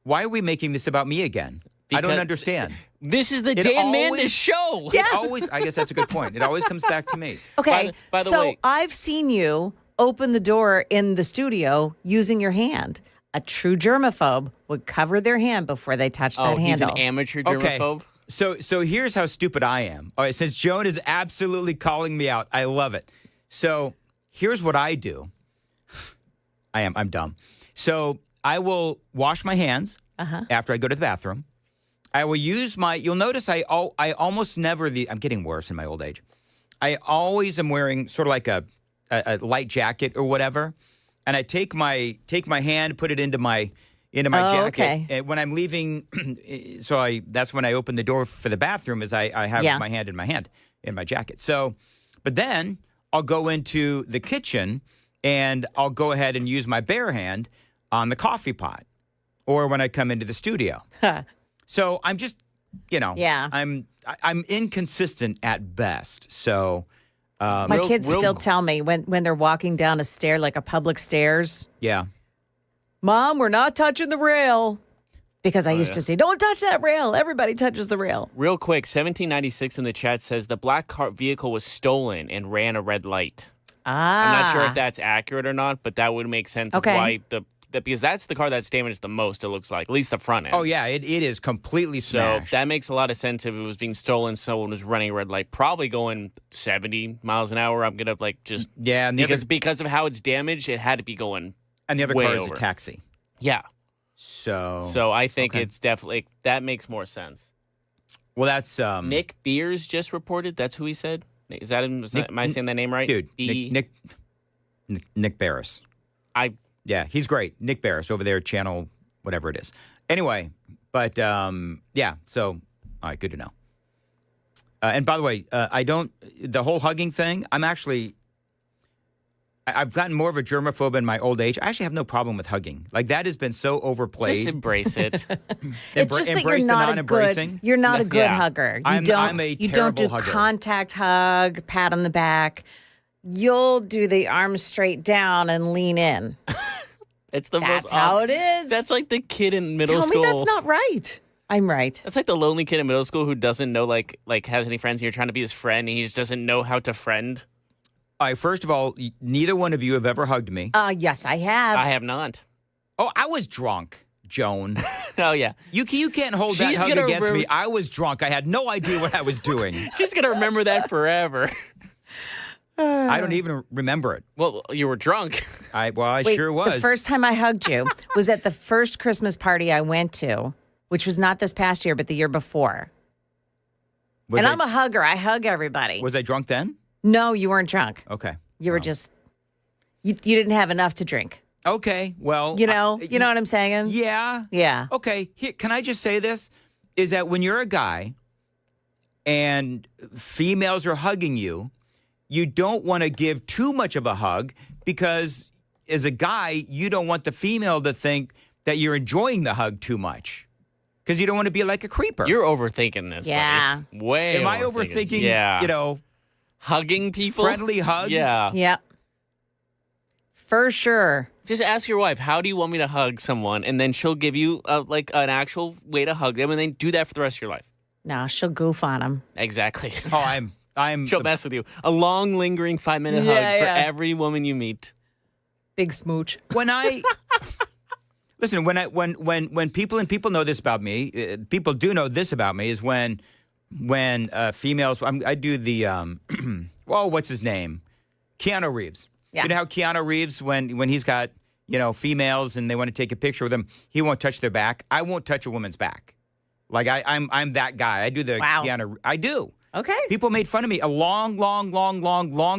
Why are we making this about me again? I don't understand. This is the Dan Mandis show. Yeah. I guess that's a good point. It always comes back to me. Okay, by the way, I've seen you open the door in the studio using your hand. A true germaphobe would cover their hand before they touch that handle. He's an amateur germaphobe? So here's how stupid I am. All right, since Joan is absolutely calling me out, I love it. So here's what I do. I'm dumb. So I will wash my hands after I go to the bathroom. I will use you'll notice I almost never, I'm getting worse in my old age. I always am wearing sort of like a light jacket or whatever. And I take my hand, put it into my jacket. Okay. And when I'm leaving, that's when I open the door for the bathroom is I have my hand in my jacket. So, but then I'll go into the kitchen and I'll go ahead and use my bare hand on the coffee pot or when I come into the studio. So I'm just, I'm inconsistent at best. So my kids still tell me when they're walking down a stair, like a public stairs. Yeah. Mom, we're not touching the rail. Because I used to say, don't touch that rail. Everybody touches the rail. Real quick, 1796 in the chat says the black car vehicle was stolen and ran a red light. I'm not sure if that's accurate or not, but that would make sense of why because that's the car that's damaged the most, it looks like, at least the front end. Oh, yeah, it is completely smashed. So that makes a lot of sense if it was being stolen, someone was running a red light, probably going 70 miles an hour. I'm going to just... Yeah. And because of how it's damaged, it had to be going and the other car is a taxi. Yeah. So I think it's definitely, that makes more sense. Well, that's... Nick Beers just reported, that's who he said? Is that him? Am I saying that name right? Dude, Nick Barris. Yeah, he's great. Nick Barris over there, channel whatever it is. Anyway, but yeah, so all right, good to know. And by the way, the whole hugging thing, I've gotten more of a germaphobe in my old age. I actually have no problem with hugging. Like that has been so overplayed. Just embrace it. It's just that you're not a good hugger. I'm a you don't do hugger. Contact hug, pat on the back. You'll do the arms straight down and lean in. That's how it is. That's like the kid in middle school. Tell me that's not right. I'm right. That's like the lonely kid in middle school who doesn't know like has any friends and you're trying to be his friend and he just doesn't know how to friend. All right, first of all, neither one of you have ever hugged me. Yes, I have. I have not. Oh, I was drunk, Joan. Oh, yeah. You can't hold that hug against me. I was drunk. I had no idea what I was doing. She's going to remember that forever. I don't even remember it. Well, you were drunk. I Wait, sure was. The first time I hugged you was at the first Christmas party I went to, which was not this past year, but the year before. I'm a hugger. I hug everybody. Was I drunk then? No, you weren't drunk. Okay. You were just, you didn't have enough to drink. Okay, well. You know what I'm saying? Yeah. Yeah. Okay, can I just say this? Is that when you're a guy and females are hugging you, you don't want to give too much of a hug because as a guy, you don't want the female to think that you're enjoying the hug too much because you don't want to be like a creeper. You're overthinking this, yeah. buddy. Way Am I overthinking, hugging people? Friendly hugs? Yeah. Yep. For sure. Just ask your wife, how do you want me to hug someone? And then she'll give you like an actual way to hug them and then do that for the rest of your life. No, she'll goof on them. Exactly. Oh, She'll mess with you. A long, lingering 5-minute hug for every woman you meet. Big smooch. Listen, when people know this about me, people do know this about me is when females, I do the, what's his name? Keanu Reeves. Yeah. You know how Keanu Reeves, when he's got, females and they want to take a picture with him, he won't touch their back. I won't touch a woman's back. Like I'm that guy. I do the Keanu. I do. Okay. People made fun of me a long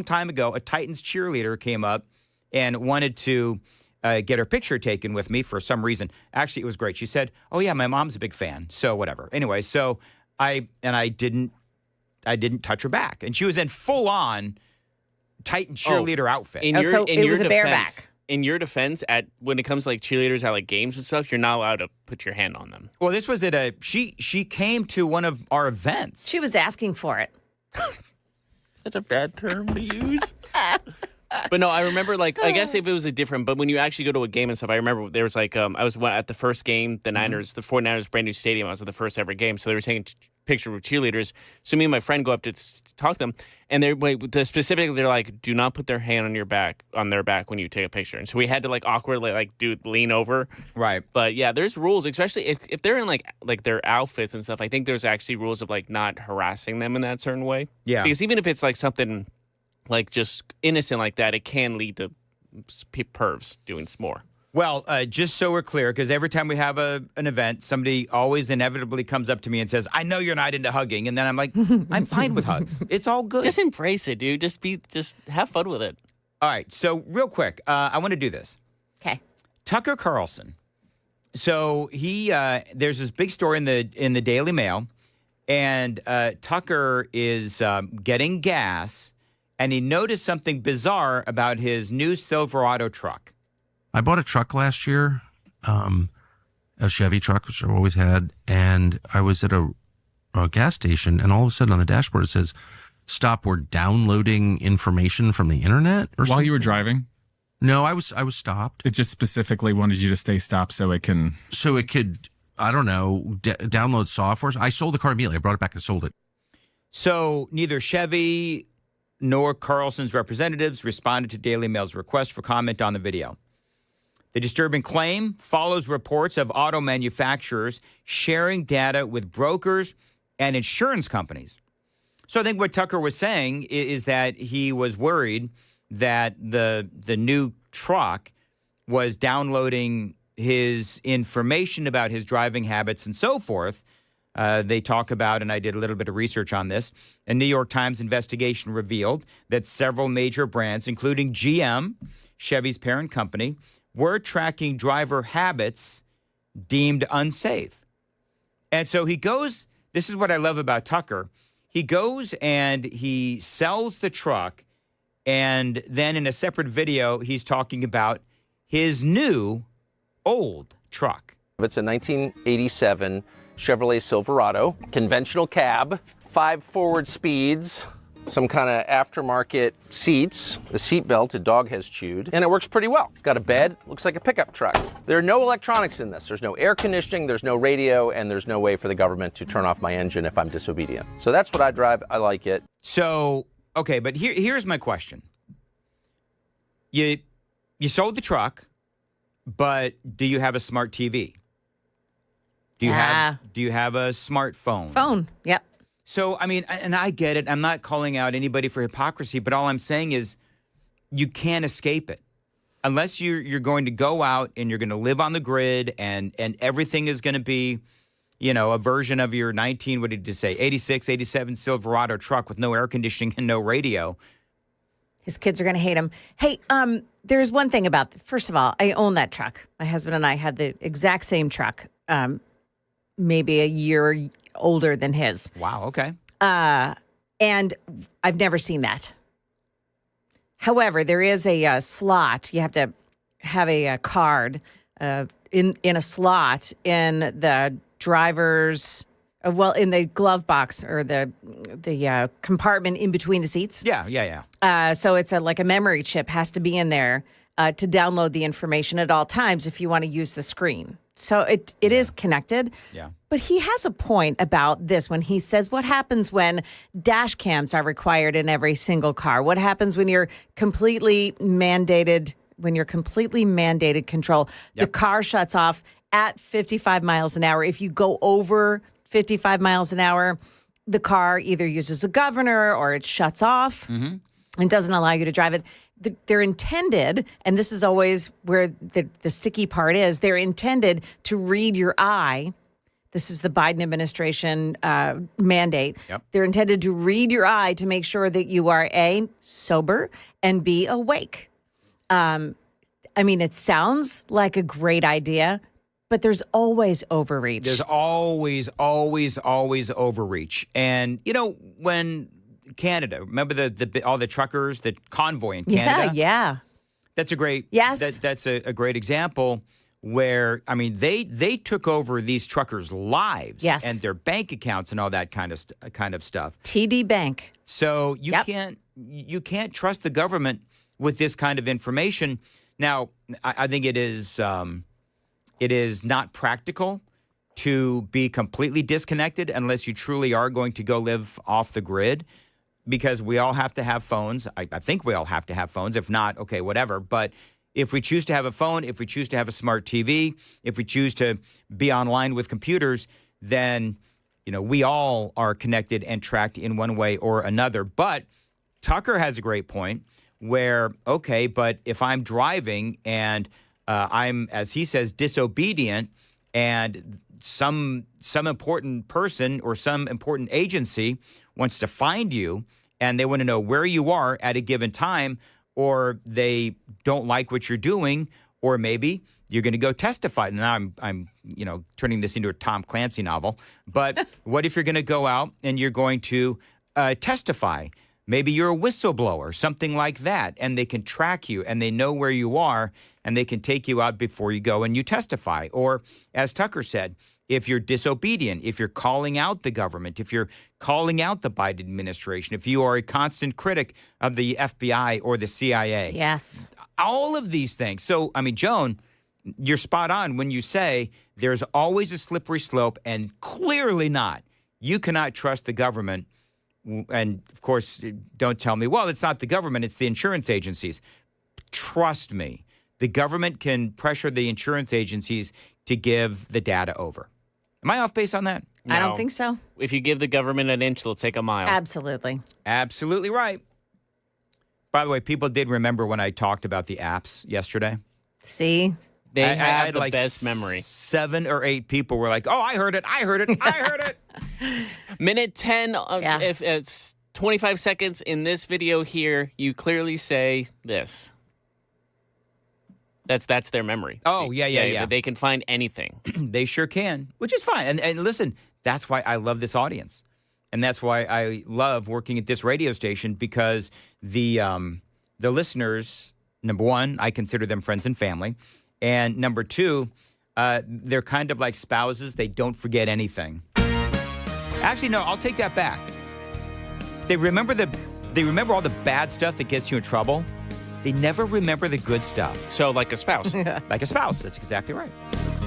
time ago. A Titans cheerleader came up and wanted to get her picture taken with me for some reason. Actually, it was great. She said, "Oh yeah, my mom's a big fan." So whatever. Anyway, so I didn't touch her back, and she was in full on Titan cheerleader outfit. It was a bareback. In your defense, when it comes to like cheerleaders at like games and stuff, you're not allowed to put your hand on them. Well, this was she came to one of our events. She was asking for it. Such a bad term to use. But no, I remember I guess if it was but when you actually go to a game and stuff, I remember there was I was at the first game, the 49ers brand new stadium. I was at the first ever game, so they were taking picture with cheerleaders. So me and my friend go up to talk to them, and specifically they're like, do not put their hand on their back when you take a picture. And so we had to like awkwardly lean over. Right. But yeah, there's rules, especially if they're in like their outfits and stuff. I think there's actually rules of like not harassing them in that certain way. Yeah. Because even if it's like something like just innocent like that, it can lead to pervs doing more. Well, just so we're clear, because every time we have an event, somebody always inevitably comes up to me and says, I know you're not into hugging. And then I'm like, I'm fine with hugs. It's all good. Just embrace it, dude. Just have fun with it. All right. So real quick, I want to do this. Okay. Tucker Carlson. So there's this big story in the Daily Mail, and Tucker is getting gas, and he noticed something bizarre about his new Silverado truck. I bought a truck last year, a Chevy truck, which I've always had, and I was at a gas station, and all of a sudden on the dashboard it says, "Stop, we're downloading information from the internet." Or While something. you were driving? No, I was stopped. It just specifically wanted you to stay stopped so it could, I don't know, download software. I sold the car immediately. I brought it back and sold it. So neither Chevy nor Carlson's representatives responded to Daily Mail's request for comment on the video. The disturbing claim follows reports of auto manufacturers sharing data with brokers and insurance companies. So I think what Tucker was saying is that he was worried that the new truck was downloading his information about his driving habits and so forth. They talk about, and I did a little bit of research on this, a New York Times investigation revealed that several major brands, including GM, Chevy's parent company, were tracking driver habits deemed unsafe. And so he goes, this is what I love about Tucker. He goes and he sells the truck, and then in a separate video, he's talking about his new old truck. It's a 1987 Chevrolet Silverado, conventional cab, 5 forward speeds, some kind of aftermarket seats, a seat belt a dog has chewed, and it works pretty well. It's got a bed, looks like a pickup truck. There are no electronics in this. There's no air conditioning, there's no radio, and there's no way for the government to turn off my engine if I'm disobedient. So that's what I drive. I like it. So, okay, but here's my question. You sold the truck, but do you have a smart TV? Do you have a smartphone? Phone, yep. So, I mean, and I get it. I'm not calling out anybody for hypocrisy, but all I'm saying is you can't escape it. Unless you're going to go out and you're going to live on the grid and everything is going to be, a version of your 86, 87 Silverado truck with no air conditioning and no radio. His kids are going to hate him. Hey, there's one thing about, first of all, I own that truck. My husband and I had the exact same truck, maybe a year older than his. Wow, okay. And I've never seen that. However, there is a slot. You have to have a card in a slot in the driver's, in the glove box or the compartment in between the seats. Yeah. So it's like a memory chip has to be in there to download the information at all times if you want to use the screen. So it is connected. Yeah. But he has a point about this when he says, what happens when dash cams are required in every single car? What happens when you're completely mandated control? Yep. The car shuts off at 55 miles an hour. If you go over 55 miles an hour, the car either uses a governor or it shuts off and doesn't allow you to drive it. They're intended, and this is always where the sticky part is, they're intended to read your eye. This is the Biden administration mandate. Yep. They're intended to read your eye to make sure that you are A, sober, and B, awake. I mean, it sounds like a great idea, but there's always overreach. There's always overreach. And, when Canada, remember all the truckers, the convoy in Canada? Yeah. That's a great, yes. That's a great example where, I mean, they took over these truckers' lives and their bank accounts and all that kind of stuff. TD Bank. So you can't trust the government with this kind of information. Now, I think it is not practical to be completely disconnected unless you truly are going to go live off the grid, because we all have to have phones. I think we all have to have phones. If not, okay, whatever. But if we choose to have a phone, if we choose to have a smart TV, if we choose to be online with computers, then, we all are connected and tracked in one way or another. But Tucker has a great point where, okay, but if I'm driving and I'm, as he says, disobedient, and some important person or some important agency wants to find you and they want to know where you are at a given time, or they don't like what you're doing, or maybe you're going to go testify. Now I'm turning this into a Tom Clancy novel. But what if you're going to go out and you're going to testify? Maybe you're a whistleblower, something like that, and they can track you and they know where you are and they can take you out before you go and you testify. Or, as Tucker said, if you're disobedient, if you're calling out the government, if you're calling out the Biden administration, if you are a constant critic of the FBI or the CIA. Yes. All of these things. So, Joan, you're spot on when you say there's always a slippery slope, and clearly not. You cannot trust the government. And, of course, don't tell me, well, it's not the government, it's the insurance agencies. Trust me, the government can pressure the insurance agencies to give the data over. Am I off base on that? No. I don't think so. If you give the government an inch, they'll take a mile. Absolutely. Absolutely right. By the way, people did remember when I talked about the apps yesterday. See? They I have had the like best memory. 7 or 8 people were like, oh, I heard it. I heard it. Minute 10, if it's 25 seconds in this video here, you clearly say this. That's their memory. Oh, yeah. They can find anything. They sure can, which is fine. And listen, that's why I love this audience. And that's why I love working at this radio station, because the listeners, number one, I consider them friends and family. And number two, they're kind of like spouses. They don't forget anything. Actually, no, I'll take that back. They remember all the bad stuff that gets you in trouble. They never remember the good stuff. So like a spouse. Like a spouse. That's exactly right.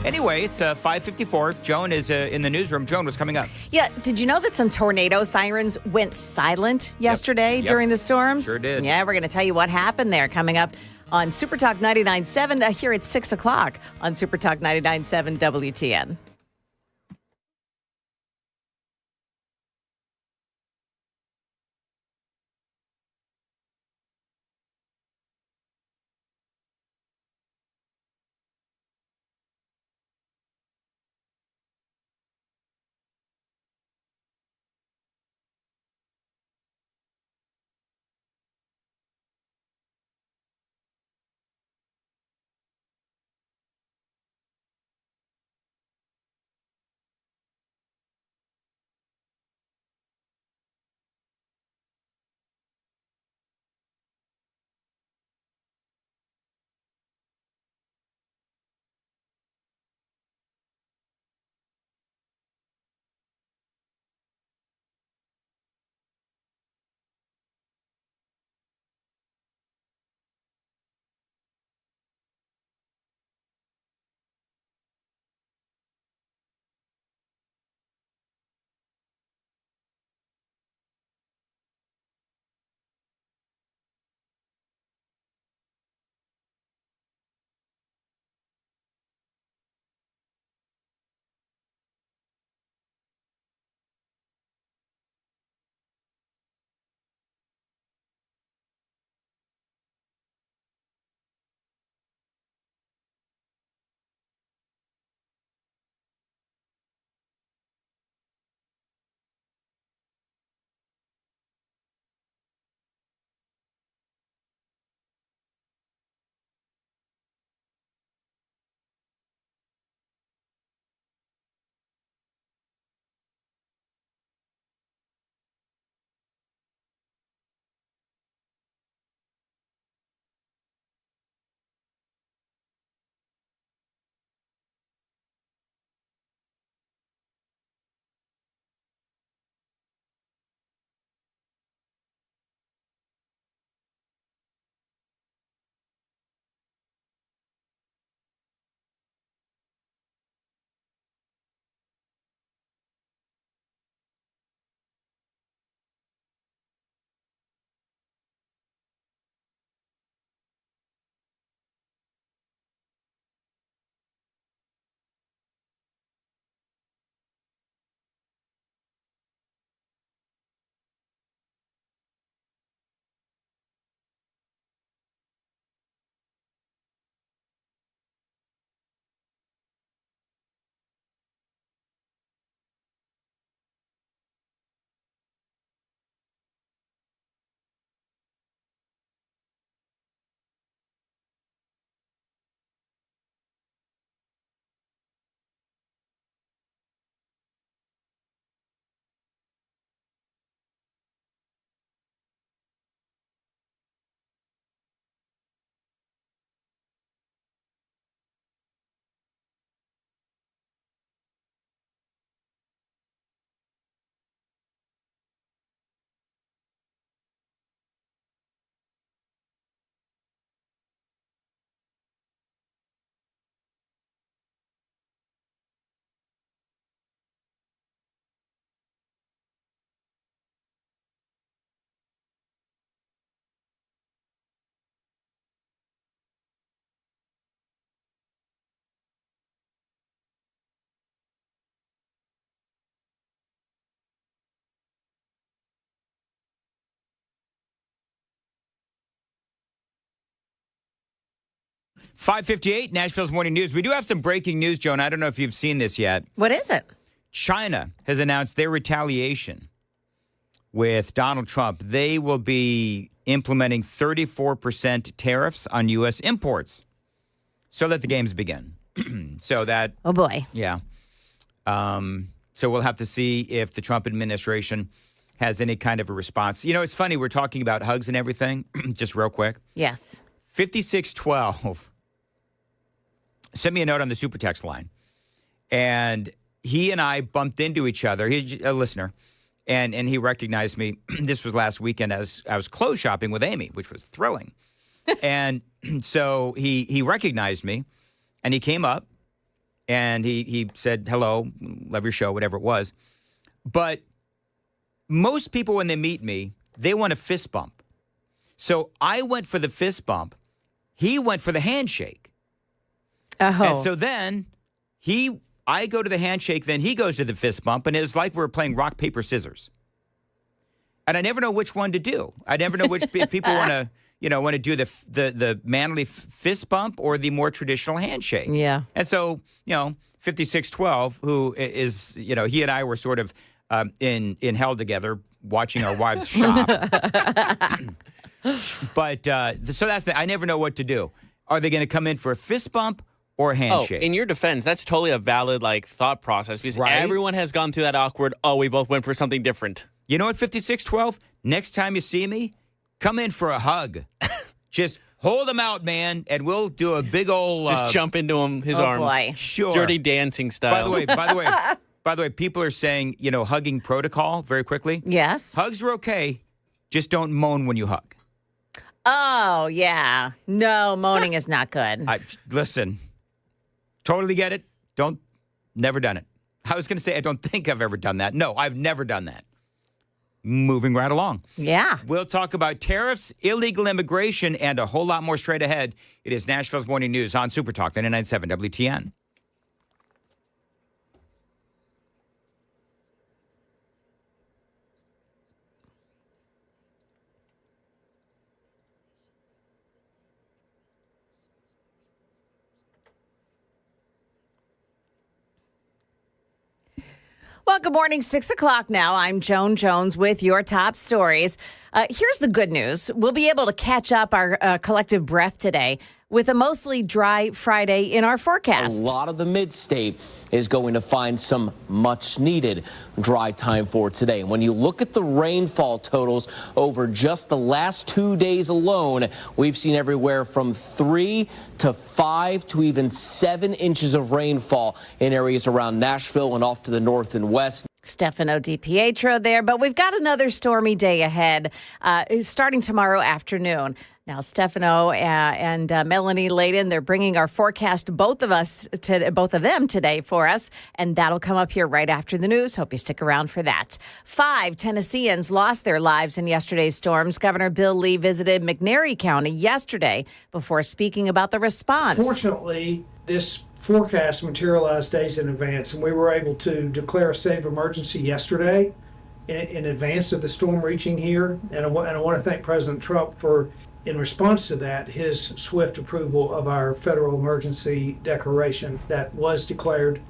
Anyway, it's 5:54. Joan is in the newsroom. Joan, what's coming up? Yeah, did you know that some tornado sirens went silent yesterday during the storms? Sure did. Yeah, we're going to tell you what happened there coming up on Super Talk 99.7 here at 6 o'clock on Super Talk 99.7 WTN. 5:58, Nashville's Morning News. We do have some breaking news, Joan. I don't know if you've seen this yet. What is it? China has announced their retaliation with Donald Trump. They will be implementing 34% tariffs on U.S. imports so that the games begin. So that... Oh, boy. Yeah. So we'll have to see if the Trump administration has any kind of a response. You know, it's funny. We're talking about hugs and everything. Just real quick. Yes. 5612 sent me a note on the super text line. And he and I bumped into each other. He's a listener. And he recognized me. This was last weekend as I was clothes shopping with Amy, which was thrilling. And so he recognized me. And he came up. And he said, hello, love your show, whatever it was. But most people, when they meet me, they want a fist bump. So I went for the fist bump. He went for the handshake. Oh. And so then I go to the handshake, then he goes to the fist bump, and it's like we're playing rock, paper, scissors. And I never know which one to do. I never know which people want to do the manly fist bump or the more traditional handshake. Yeah. And so, 5612, who is, he and I were sort of in hell together watching our wives shop. But so that's I never know what to do. Are they going to come in for a fist bump or a handshake? Oh, in your defense, that's totally a valid thought process because everyone has gone through that awkward, we both went for something different. You know what, 5612? Next time you see me, come in for a hug. Just hold him out, man, and we'll do a big old... Just jump into his arms. Boy. Sure. Dirty Dancing style. By the way, people are saying, hugging protocol very quickly. Yes. Hugs are okay. Just don't moan when you hug. Oh, yeah. No, moaning is not good. Listen, totally get it. Never done it. I was going to say, I don't think I've ever done that. No, I've never done that. Moving right along. Yeah. We'll talk about tariffs, illegal immigration, and a whole lot more straight ahead. It is Nashville's Morning News on Super Talk 99.7 WTN. Well, good morning. 6 o'clock now. I'm Joan Jones with your top stories. Here's the good news. We'll be able to catch up our collective breath today with a mostly dry Friday in our forecast. A lot of the mid-state is going to find some much-needed dry time for today. When you look at the rainfall totals over just the last 2 days alone, we've seen everywhere from 3 to 5 to even 7 inches of rainfall in areas around Nashville and off to the north and west. Stefano DiPietro there, but we've got another stormy day ahead starting tomorrow afternoon. Now, Stefano and Melanie Layden, they're bringing our forecast, both of them today for us, and that'll come up here right after the news. Hope you stick around for that. 5 Tennesseans lost their lives in yesterday's storms. Governor Bill Lee visited McNairy County yesterday before speaking about the response. Fortunately, this forecast materialized days in advance, and we were able to declare a state of emergency yesterday in advance of the storm reaching here. And I want to thank President Trump for, in response to that, his swift approval of our federal emergency declaration that was declared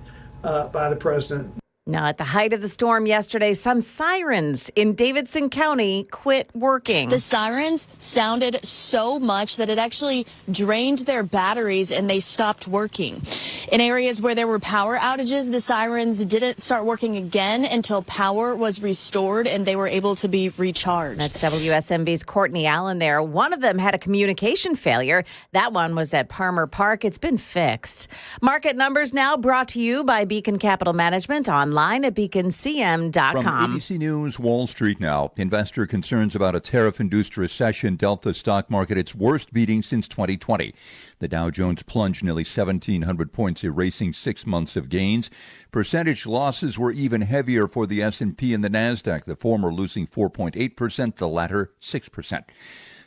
by the president. Now, at the height of the storm yesterday, some sirens in Davidson County quit working. The sirens sounded so much that it actually drained their batteries and they stopped working. In areas where there were power outages, the sirens didn't start working again until power was restored and they were able to be recharged. That's WSMV's Courtney Allen there. One of them had a communication failure. That one was at Palmer Park. It's been fixed. Market numbers now brought to you by Beacon Capital Management online at beaconcm.com. From ABC News, Wall Street now. Investor concerns about a tariff-induced recession dealt the stock market its worst beating since 2020. The Dow Jones plunged nearly 1,700 points, erasing 6 months of gains. Percentage losses were even heavier for the S&P and the Nasdaq, the former losing 4.8%, the latter 6%.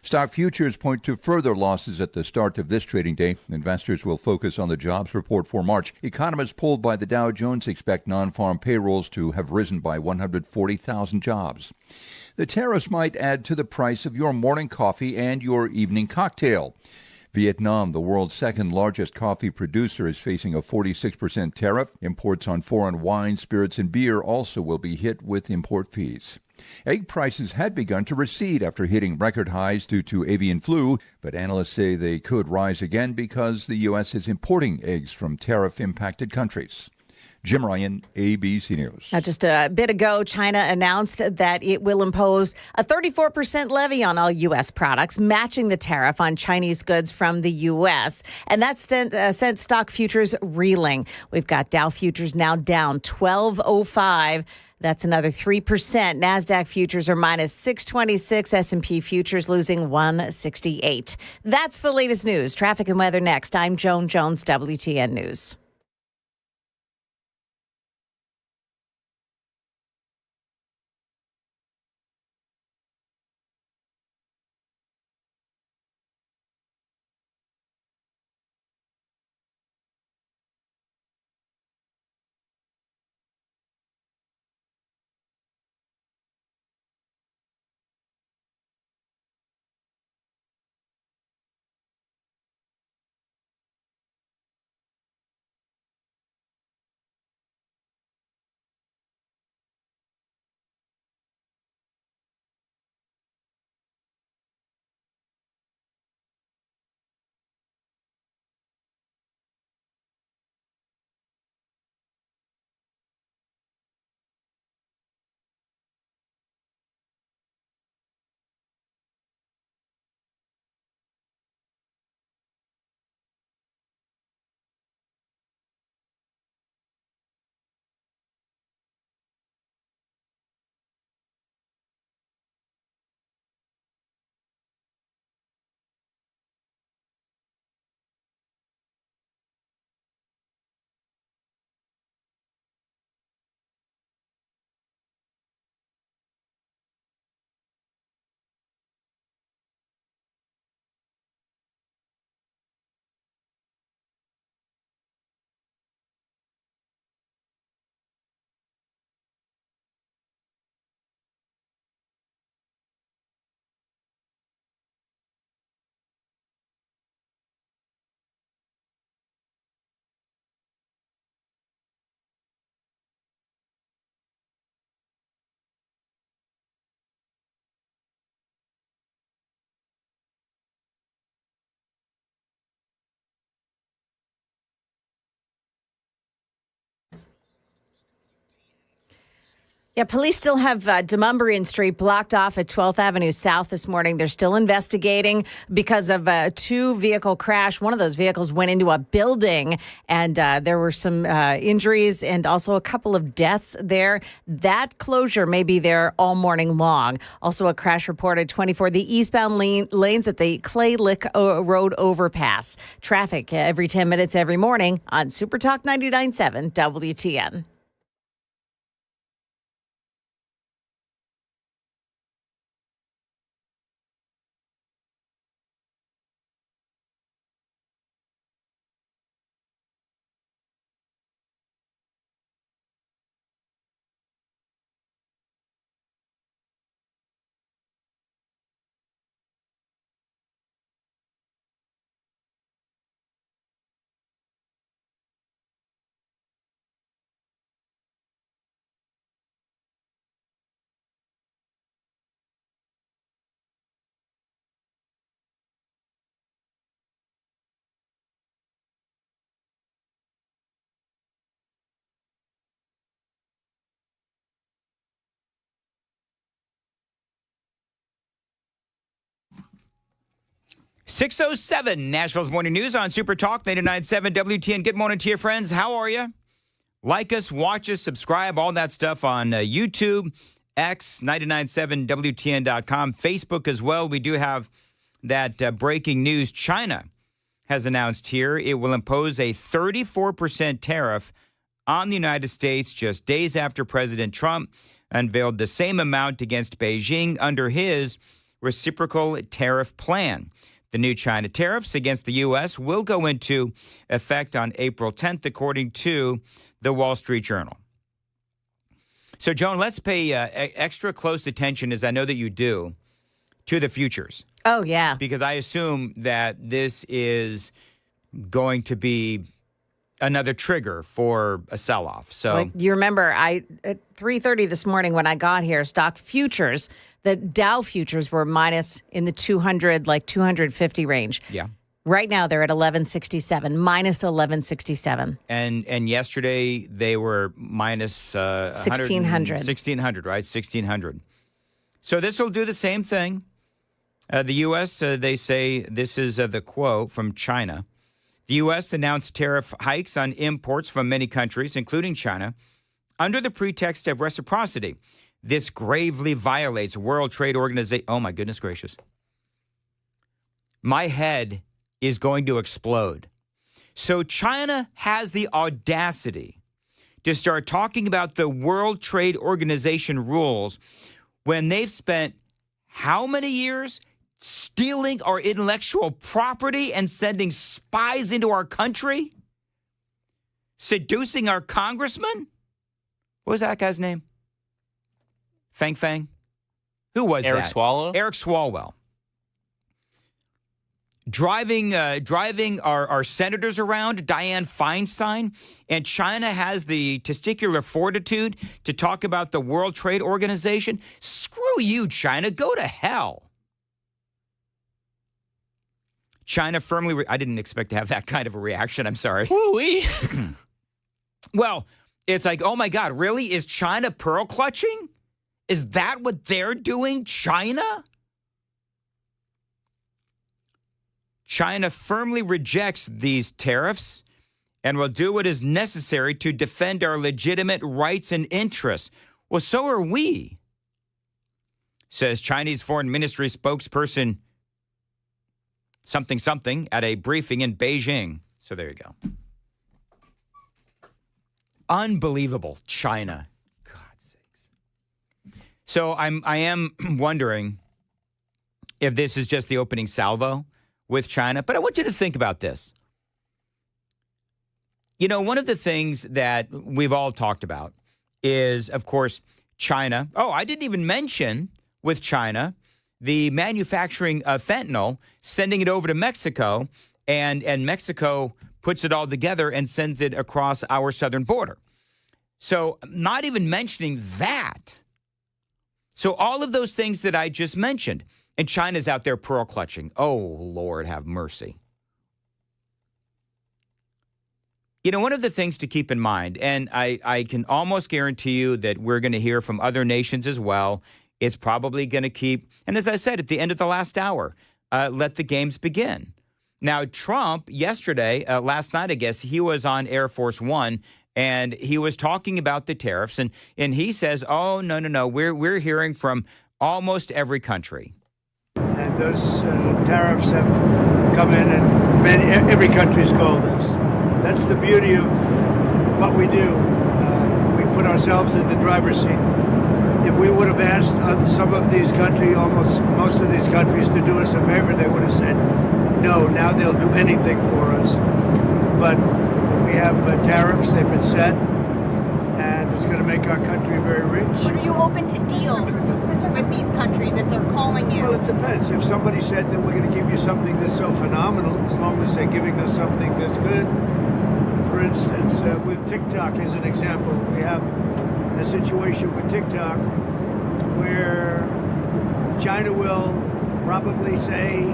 Stock futures point to further losses at the start of this trading day. Investors will focus on the jobs report for March. Economists polled by the Dow Jones expect non-farm payrolls to have risen by 140,000 jobs. The tariffs might add to the price of your morning coffee and your evening cocktail. Vietnam, the world's second largest coffee producer, is facing a 46% tariff. Imports on foreign wine, spirits, and beer also will be hit with import fees. Egg prices had begun to recede after hitting record highs due to avian flu, but analysts say they could rise again because the U.S. is importing eggs from tariff-impacted countries. Jim Ryan, ABC News. Now, just a bit ago, China announced that it will impose a 34% levy on all U.S. products, matching the tariff on Chinese goods from the U.S. And that sent stock futures reeling. We've got Dow futures now down 1205. That's another 3%. NASDAQ futures are minus 626. S&P futures losing 168. That's the latest news. Traffic and weather next. I'm Joan Jones, WTN News. Yeah, police still have Demumbrian Street blocked off at 12th Avenue South this morning. They're still investigating because of a two-vehicle crash. One of those vehicles went into a building, and there were some injuries and also a couple of deaths there. That closure may be there all morning long. Also, a crash reported 24, the eastbound lanes at the Clay Lick Road overpass. Traffic every 10 minutes every morning on Super Talk 99.7 WTN. .607 Nashville's Morning News on Super Talk 99.7 WTN. Good morning to you, friends. How are you? Like us, watch us, subscribe, all that stuff on YouTube, X, 997WTN.com, Facebook as well. We do have that breaking news. China has announced here it will impose a 34% tariff on the United States just days after President Trump unveiled the same amount against Beijing under his reciprocal tariff plan. The new China tariffs against the U.S. will go into effect on April 10th, according to the Wall Street Journal. So, Joan, let's pay extra close attention, as I know that you do, to the futures. Oh, yeah. Because I assume that this is going to be another trigger for a sell-off. So Well, you remember at 3:30 this morning when I got here, stock futures, the Dow futures were minus in the 200, like 250 range. yeah. Right now they're at 1167, minus 1167. And yesterday they were minus 1600. 1600, right? 1600. So this will do the same thing. The U.S., they say, this is the quote from China. The U.S. announced tariff hikes on imports from many countries, including China, under the pretext of reciprocity. This gravely violates World Trade Organization. Oh, my goodness gracious. My head is going to explode. So China has the audacity to start talking about the World Trade Organization rules when they've spent how many years stealing our intellectual property and sending spies into our country? Seducing our congressman? What was that guy's name? Fang? Who was that? Eric Swalwell? Eric Swalwell. Driving our senators around, Dianne Feinstein, and China has the testicular fortitude to talk about the World Trade Organization. Screw you, China. Go to hell. China firmly... I didn't expect to have that kind of a reaction. I'm sorry. Woo-wee. Well, it's like, oh my God, really? Is China pearl clutching? Is that what they're doing, China? China firmly rejects these tariffs and will do what is necessary to defend our legitimate rights and interests. Well, so are we, says Chinese Foreign Ministry spokesperson something at a briefing in Beijing. So there you go. Unbelievable, China. God's sakes. So I am wondering if this is just the opening salvo with China, but I want you to think about this. You know, one of the things that we've all talked about is, of course, China. Oh, I didn't even mention with China the manufacturing of fentanyl, sending it over to Mexico, and Mexico puts it all together and sends it across our southern border. So not even mentioning that. So all of those things that I just mentioned, and China's out there pearl clutching. Oh, Lord, have mercy. You know, one of the things to keep in mind, and I can almost guarantee you that we're going to hear from other nations as well, it's probably going to keep, and as I said at the end of the last hour, let the games begin. Now, Trump yesterday, last night, I guess, he was on Air Force One, and he was talking about the tariffs, and he says, oh, no, we're hearing from almost every country. And those tariffs have come in, and every country's called us. That's the beauty of what we do. We put ourselves in the driver's seat. If we would have asked some of these countries, almost most of these countries, to do us a favor, they would have said, no, now they'll do anything for us. But we have tariffs, they've been set, and it's going to make our country very rich. But are you open to deals with these countries if they're calling you? Well, it depends. If somebody said that we're going to give you something that's so phenomenal, as long as they're giving us something that's good. For instance, with TikTok as an example, we have a situation with TikTok where China will probably say,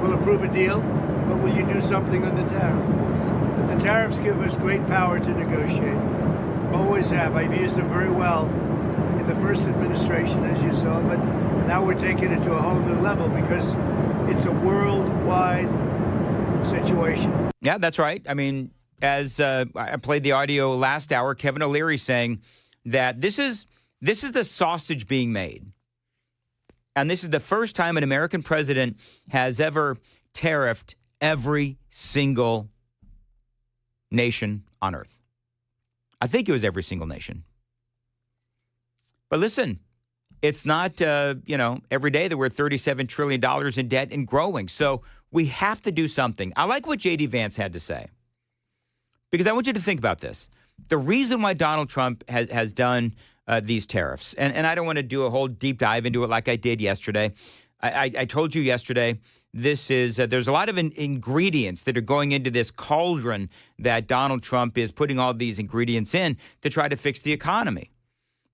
we'll approve a deal, but will you do something on the tariff? But the tariffs give us great power to negotiate. Always have. I've used them very well in the first administration, as you saw, but now we're taking it to a whole new level because it's a worldwide situation. Yeah, that's right. I mean, as I played the audio last hour, Kevin O'Leary saying that this is the sausage being made. And this is the first time an American president has ever tariffed every single nation on earth. I think it was every single nation. But listen, it's not, every day that we're $37 trillion in debt and growing. So we have to do something. I like what J.D. Vance had to say, because I want you to think about this. The reason why Donald Trump has done these tariffs, and I don't want to do a whole deep dive into it like I did yesterday. I told you yesterday, this is there's a lot of ingredients that are going into this cauldron that Donald Trump is putting all these ingredients in to try to fix the economy.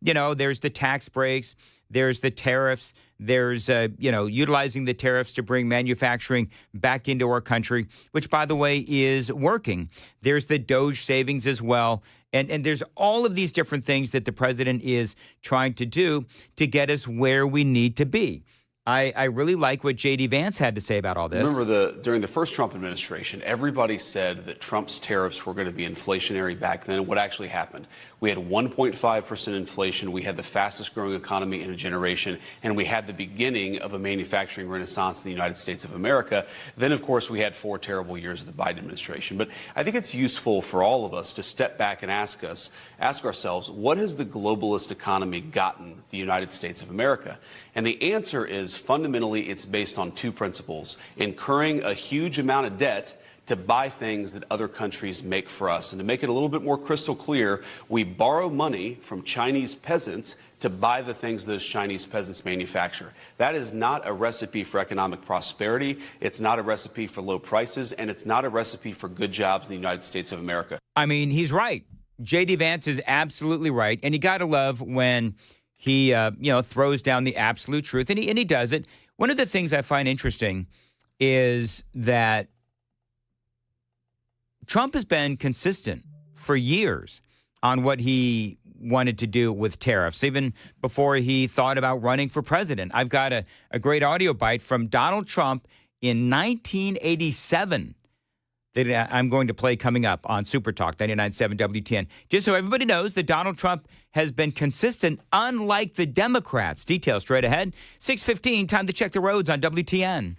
You know, there's the tax breaks, there's the tariffs, there's, utilizing the tariffs to bring manufacturing back into our country, which, by the way, is working. There's the Doge savings as well. And there's all of these different things that the president is trying to do to get us where we need to be. I really like what J.D. Vance had to say about all this. Remember, during the first Trump administration, everybody said that Trump's tariffs were going to be inflationary back then. What actually happened? We had 1.5% inflation. We had the fastest growing economy in a generation, and we had the beginning of a manufacturing renaissance in the United States of America. Then, of course, we had 4 terrible years of the Biden administration. But I think it's useful for all of us to step back and ask ourselves, what has the globalist economy gotten the United States of America? And the answer is fundamentally it's based on 2 principles: incurring a huge amount of debt to buy things that other countries make for us. And to make it a little bit more crystal clear, we borrow money from Chinese peasants to buy the things those Chinese peasants manufacture. That is not a recipe for economic prosperity. It's not a recipe for low prices, and it's not a recipe for good jobs in the United States of America. I mean, he's right. J.D. Vance is absolutely right. And you got to love when he, throws down the absolute truth, and he does it. One of the things I find interesting is that Trump has been consistent for years on what he wanted to do with tariffs, even before he thought about running for president. I've got a great audio bite from Donald Trump in 1987 that I'm going to play coming up on Super Talk 99.7 WTN. Just so everybody knows that Donald Trump has been consistent, unlike the Democrats. Details straight ahead. 6:15, time to check the roads on WTN.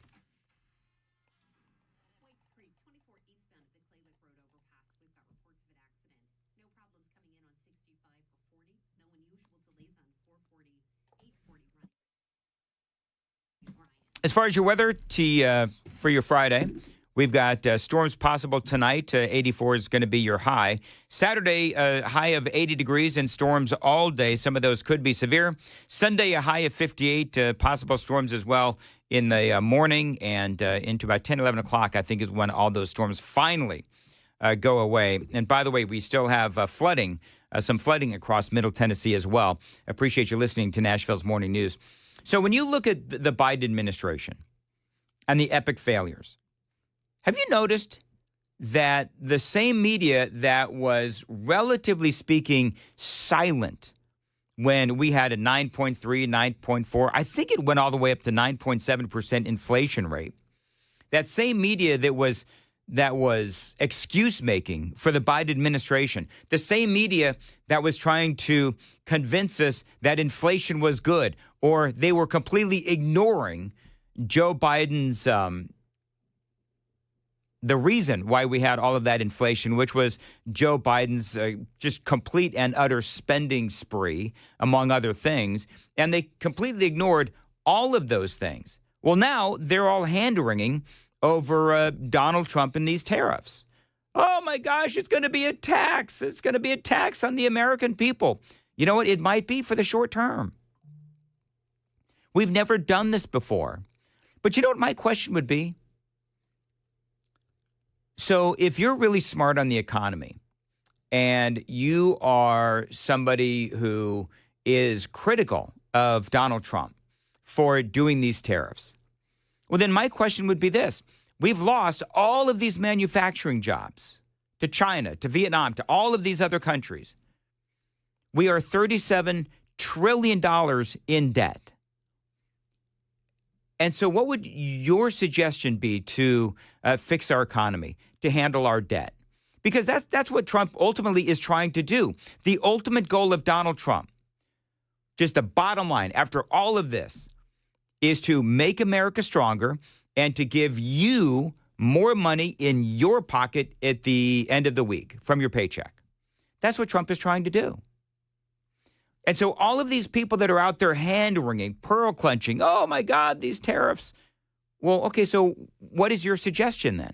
As far as your weather for your Friday, we've got storms possible tonight. 84 is going to be your high. Saturday, a high of 80 degrees and storms all day. Some of those could be severe. Sunday, a high of 58. Possible storms as well in the morning and into about 10, 11 o'clock, I think, is when all those storms finally go away. And by the way, we still have flooding, some flooding across Middle Tennessee as well. Appreciate you listening to Nashville's Morning News. So when you look at the Biden administration and the epic failures, have you noticed that the same media that was, relatively speaking, silent when we had a 9.3, 9.4, I think it went all the way up to 9.7% inflation rate, that same media that was excuse-making for the Biden administration, the same media that was trying to convince us that inflation was good, or they were completely ignoring Joe Biden's the reason why we had all of that inflation, which was Joe Biden's just complete and utter spending spree, among other things. And they completely ignored all of those things. Well, now they're all hand-wringing over Donald Trump and these tariffs. Oh, my gosh, it's going to be a tax. It's going to be a tax on the American people. You know what? It might be for the short term. We've never done this before. But you know what my question would be? So if you're really smart on the economy and you are somebody who is critical of Donald Trump for doing these tariffs, well, then my question would be this. We've lost all of these manufacturing jobs to China, to Vietnam, to all of these other countries. We are $37 trillion in debt. And so what would your suggestion be to fix our economy, to handle our debt? Because that's what Trump ultimately is trying to do. The ultimate goal of Donald Trump, just the bottom line, after all of this, is to make America stronger and to give you more money in your pocket at the end of the week from your paycheck. That's what Trump is trying to do. And so all of these people that are out there hand-wringing, pearl-clenching, oh, my God, these tariffs. Well, okay, so what is your suggestion then?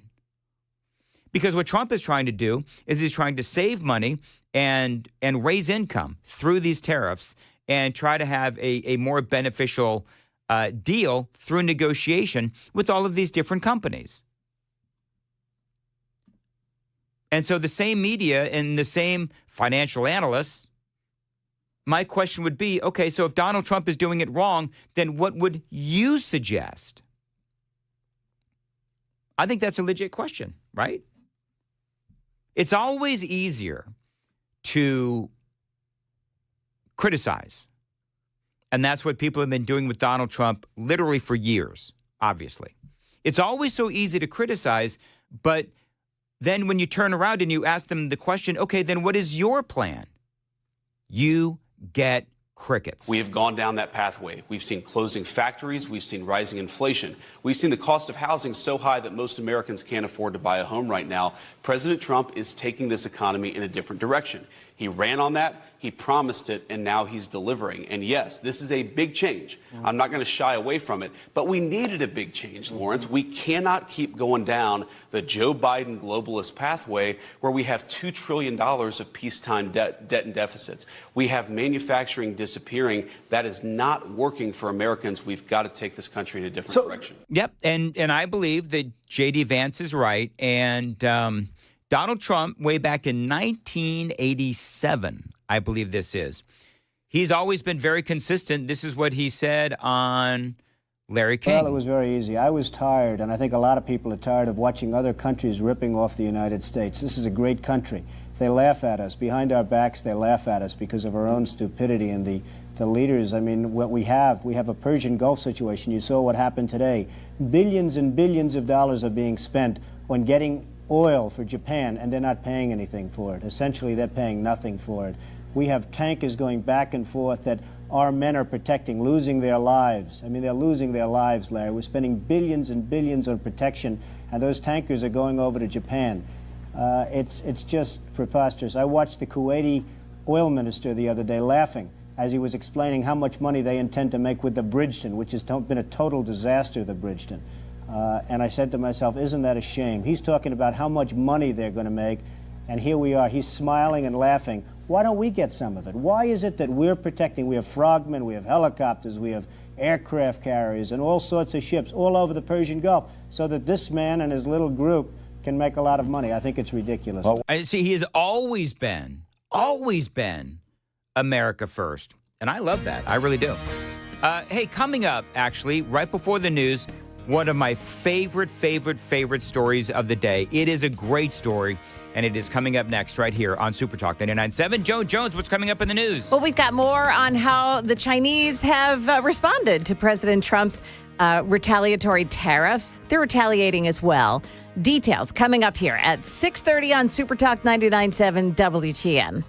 Because what Trump is trying to do is he's trying to save money and raise income through these tariffs and try to have a more beneficial deal through negotiation with all of these different companies. And so the same media and the same financial analysts, my question would be, okay, so if Donald Trump is doing it wrong, then what would you suggest? I think that's a legit question, right? It's always easier to criticize. And that's what people have been doing with Donald Trump literally for years, obviously. It's always so easy to criticize, but then when you turn around and you ask them the question, okay, then what is your plan? You get crickets. We have gone down that pathway. We've seen closing factories. We've seen rising inflation. We've seen the cost of housing so high that most Americans can't afford to buy a home right now. President Trump is taking this economy in a different direction. He ran on that, he promised it, and now he's delivering. And yes, this is a big change. I'm not going to shy away from it, but we needed a big change, Lawrence. We cannot keep going down the Joe Biden globalist pathway where we have $2 trillion of peacetime debt and deficits. We have manufacturing disappearing. That is not working for Americans. We've got to take this country in a different direction. Yep, and I believe that J.D. Vance is right, and Donald Trump, way back in 1987, I believe this is, he's always been very consistent. This is what he said on Larry King. Well, it was very easy. I was tired, and I think a lot of people are tired of watching other countries ripping off the United States. This is a great country. They laugh at us. Behind our backs, they laugh at us because of our own stupidity. And the leaders, I mean, what we have a Persian Gulf situation. You saw what happened today. Billions and billions of dollars are being spent on getting oil for Japan, and they're not paying anything for it. Essentially, they're paying nothing for it. We have tankers going back and forth that our men are protecting, losing their lives. I mean, they're losing their lives, Larry. We're spending billions and billions on protection, and those tankers are going over to Japan. It's just preposterous. I watched the Kuwaiti oil minister the other day laughing as he was explaining how much money they intend to make with the Bridgeton, which has been a total disaster, the Bridgeton. And I said to myself, isn't that a shame? He's talking about how much money they're going to make, and here we are. He's smiling and laughing. Why don't we get some of it? Why is it that we're protecting? We have frogmen, we have helicopters, we have aircraft carriers, and all sorts of ships all over the Persian Gulf, so that this man and his little group can make a lot of money. I think it's ridiculous. I see, he has always been America first, and I love that. I really do. Hey, coming up, actually, right before the news, one of my favorite stories of the day. It is a great story, and it is coming up next right here on Super Talk 99.7. Joan Jones, what's coming up in the news? Well, we've got more on how the Chinese have responded to President Trump's retaliatory tariffs. They're retaliating as well. Details coming up here at 6:30 on Super Talk 99.7 WTN.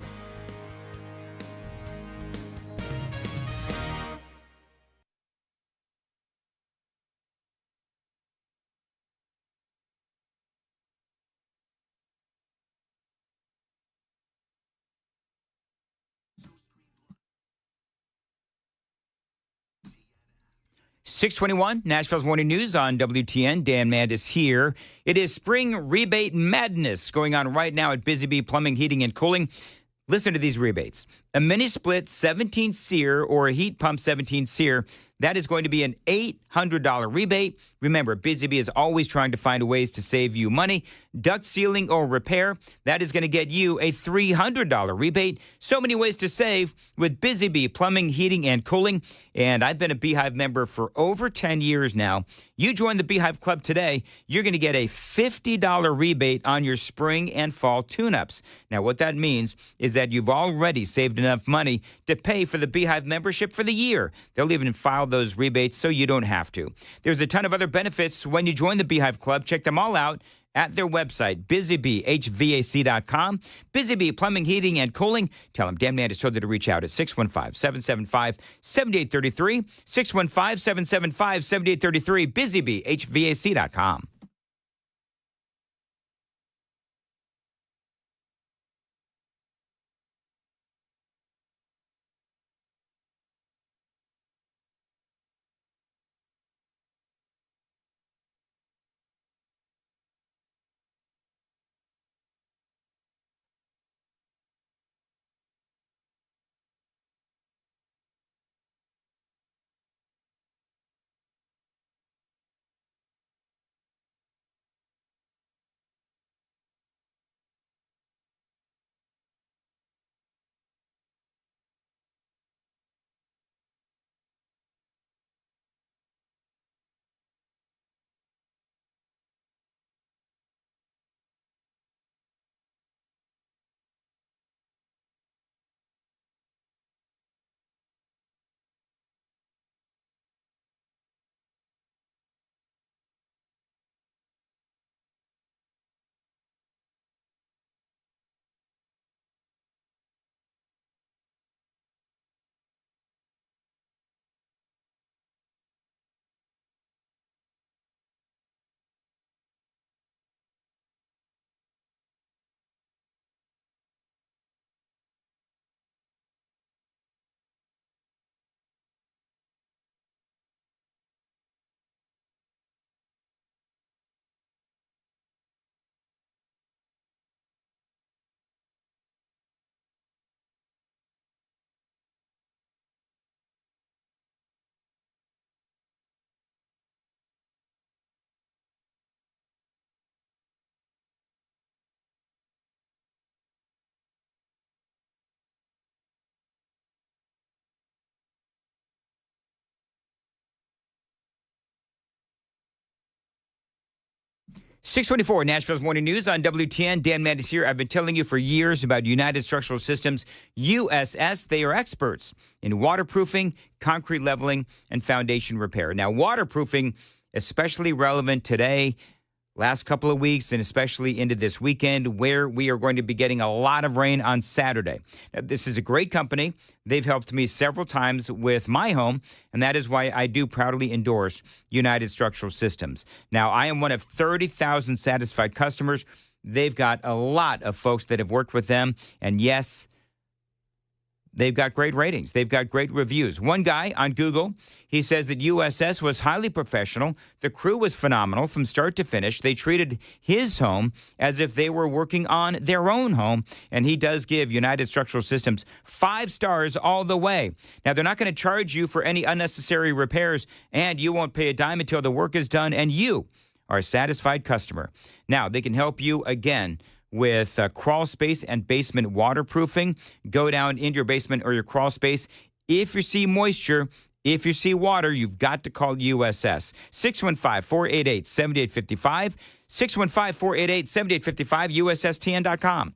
.621, Nashville's Morning News on WTN. Dan Mandis here. It is spring rebate madness going on right now at Busy Bee Plumbing, Heating, and Cooling. Listen to these rebates. A mini split 17 SEER or a heat pump 17 SEER, that is going to be an $800 rebate. Remember, Busy Bee is always trying to find ways to save you money. Duct sealing or repair, that is going to get you a $300 rebate. So many ways to save with Busy Bee Plumbing, Heating, and Cooling. And I've been a Beehive member for over 10 years now. You join the Beehive Club today, you're going to get a $50 rebate on your spring and fall tune-ups. Now, what that means is that you've already saved enough money to pay for the Beehive membership for the year. They'll even file those rebates so you don't have to. There's a ton of other benefits when you join the Beehive Club. Check them all out at their website, busybeehvac.com. Busy Bee Plumbing, Heating, and Cooling. Tell them Dan Mandis told you to reach out at 615-775-7833, 615-775-7833, busybeehvac.com. 624 Nashville's Morning News on WTN. Dan Mandis here. I've been telling you for years about United Structural Systems, USS. They are experts in waterproofing, concrete leveling, and foundation repair. Now, waterproofing, especially relevant today, last couple of weeks, and especially into this weekend, where we are going to be getting a lot of rain on Saturday. Now, this is a great company. They've helped me several times with my home, and that is why I do proudly endorse United Structural Systems. Now, I am one of 30,000 satisfied customers. They've got a lot of folks that have worked with them, and yes, they've got great ratings. They've got great reviews. One guy on Google, he says that USS was highly professional. The crew was phenomenal from start to finish. They treated his home as if they were working on their own home. And he does give United Structural Systems 5 stars all the way. Now, they're not going to charge you for any unnecessary repairs, and you won't pay a dime until the work is done and you are a satisfied customer. Now, they can help you again with crawl space and basement waterproofing. Go down into your basement or your crawl space. If you see moisture, if you see water, you've got to call USS. 615-488-7855. 615-488-7855, USSTN.com.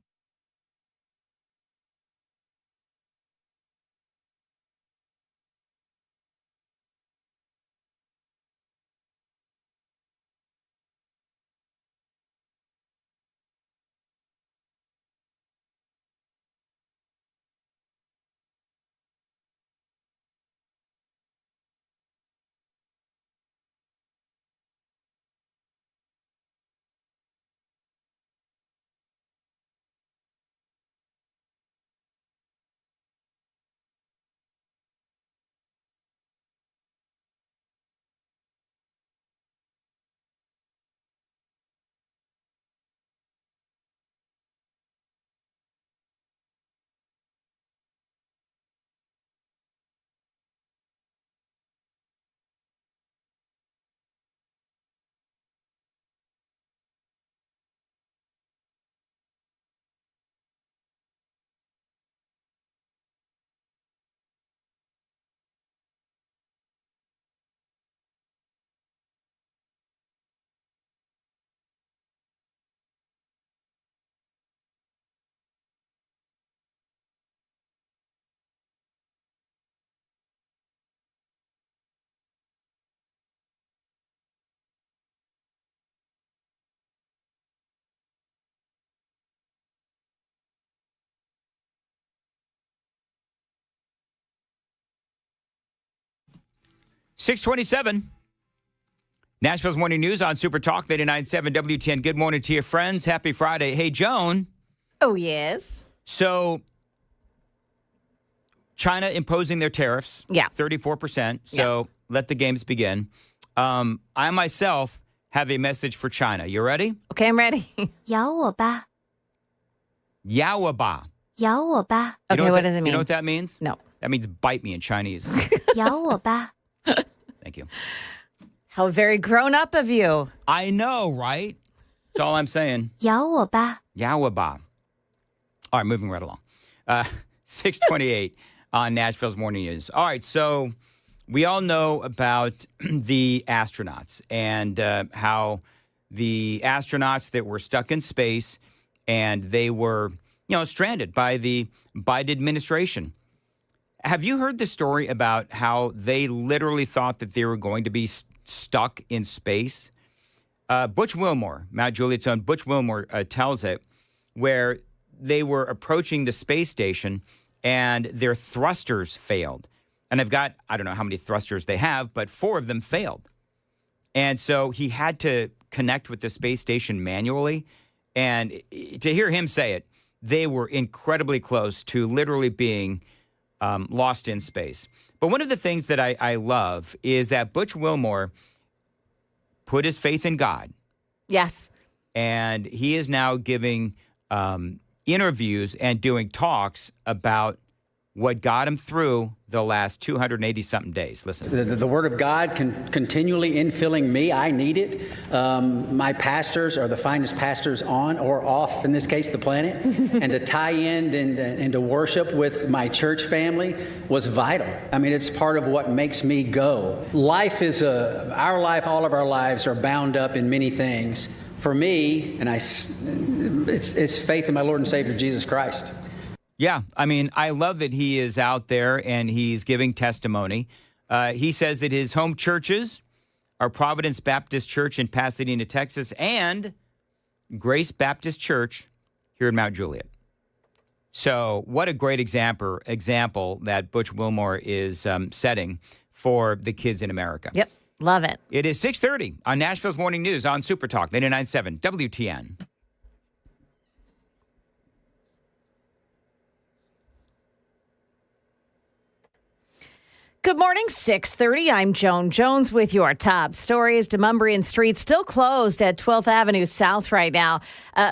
$627. Nashville's Morning News on Super Talk 89.7 WTN. Good morning to your friends. Happy Friday. Hey, Joan. Oh, yes. So, China imposing their tariffs. Yeah. 34%. So, let the games begin. I myself have a message for China. You ready? Okay, I'm ready. 咬我吧 Yawaba. 咬我吧 Okay, what does it mean? You know what that means? No. That means bite me in Chinese. 咬我吧 Thank you. How very grown up of you. I know, right? That's all I'm saying. 咬我吧 Yawaba. All right, moving right along. 628 on Nashville's Morning News. All right, so we all know about the astronauts and how the astronauts that were stuck in space and they were, stranded by the Biden administration. Have you heard the story about how they literally thought that they were going to be stuck in space? Butch Wilmore, Mount Juliet's own Butch Wilmore tells it, where they were approaching the space station and their thrusters failed. And I've got, I don't know how many thrusters they have, but 4 of them failed. And so he had to connect with the space station manually. And to hear him say it, they were incredibly close to literally being lost in space. But one of the things that I love is that Butch Wilmore put his faith in God. Yes. And he is now giving interviews and doing talks about what got him through the last 280-something days. Listen. The Word of God continually infilling me. I need it. My pastors are the finest pastors on or off, in this case, the planet. And to tie in and to worship with my church family was vital. I mean, it's part of what makes me go. Life is our life, all of our lives are bound up in many things. for me, and it's faith in my Lord and Savior, Jesus Christ. Yeah, I mean, I love that he is out there and he's giving testimony. He says that his home churches are Providence Baptist Church in Pasadena, Texas, and Grace Baptist Church here in Mount Juliet. So what a great example that Butch Wilmore is setting for the kids in America. Yep, love it. It is 6:30 on Nashville's Morning News on Super Talk 99.7 WTN. Good morning, 6:30. I'm Joan Jones with your top stories. Demumbrian Street still closed at 12th Avenue South right now.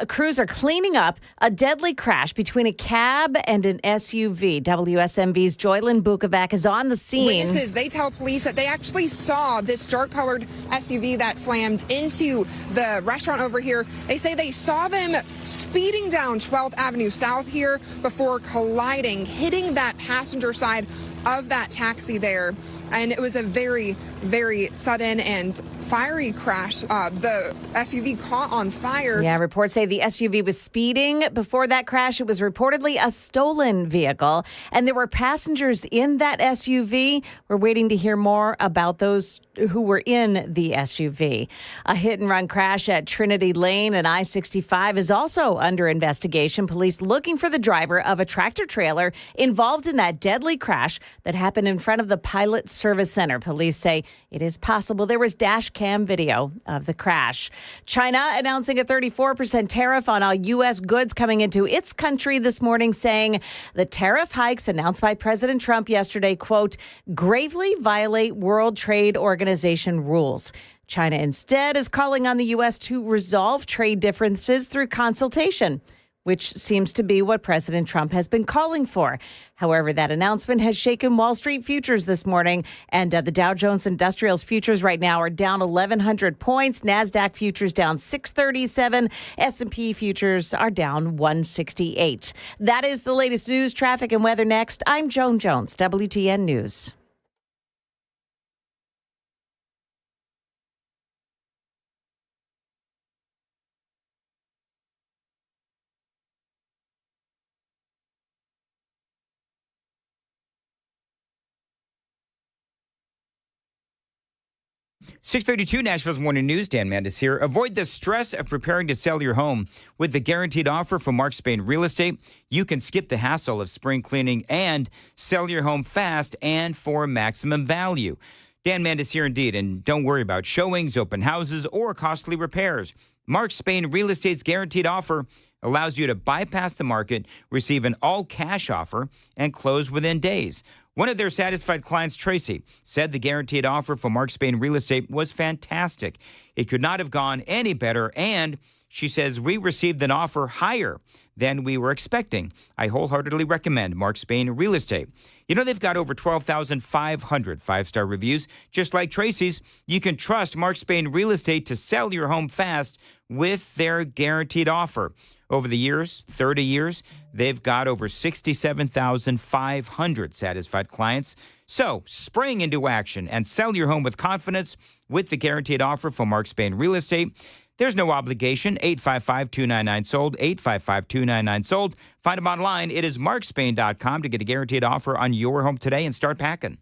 Crews are cleaning up a deadly crash between a cab and an SUV. WSMV's Joylyn Bukovac is on the scene. Witnesses, they tell police that they actually saw this dark-colored SUV that slammed into the restaurant over here. They say they saw them speeding down 12th Avenue South here before colliding, hitting that passenger side of that taxi there. And it was a very, very sudden and fiery crash. The SUV caught on fire. Yeah, reports say the SUV was speeding. Before that crash, it was reportedly a stolen vehicle. And there were passengers in that SUV. We're waiting to hear more about those who were in the SUV. A hit-and-run crash at Trinity Lane and I-65 is also under investigation. Police looking for the driver of a tractor-trailer involved in that deadly crash that happened in front of the Pilot Service Center. Police say it is possible there was dash cam video of the crash. China announcing a 34% tariff on all U.S. goods coming into its country this morning, saying the tariff hikes announced by President Trump yesterday, quote, gravely violate World Trade Organization rules. China instead is calling on the U.S. to resolve trade differences through consultation, which seems to be what President Trump has been calling for. However, that announcement has shaken Wall Street futures this morning, and the Dow Jones Industrials futures right now are down 1,100 points. NASDAQ futures down 637. S&P futures are down 168. That is the latest news, traffic, and weather next. I'm Joan Jones, WTN News. .632 Nashville's Morning News. Dan Mandis here. Avoid the stress of preparing to sell your home. With the guaranteed offer from Mark Spain Real Estate, you can skip the hassle of spring cleaning and sell your home fast and for maximum value. Dan Mandis here indeed, and don't worry about showings, open houses, or costly repairs. Mark Spain Real Estate's guaranteed offer allows you to bypass the market, receive an all-cash offer, and close within days. One of their satisfied clients, Tracy, said the guaranteed offer from Mark Spain Real Estate was fantastic. It could not have gone any better, and she says we received an offer higher than we were expecting. I wholeheartedly recommend Mark Spain Real Estate. You know, they've got over 12,500 five-star reviews. Just like Tracy's, you can trust Mark Spain Real Estate to sell your home fast with their guaranteed offer. Over the years, 30 years, they've got over 67,500 satisfied clients. So spring into action and sell your home with confidence with the guaranteed offer from Mark Spain Real Estate. There's no obligation. 855-299-SOLD, 855-299-SOLD. Find them online. It is markspain.com to get a guaranteed offer on your home today and start packing.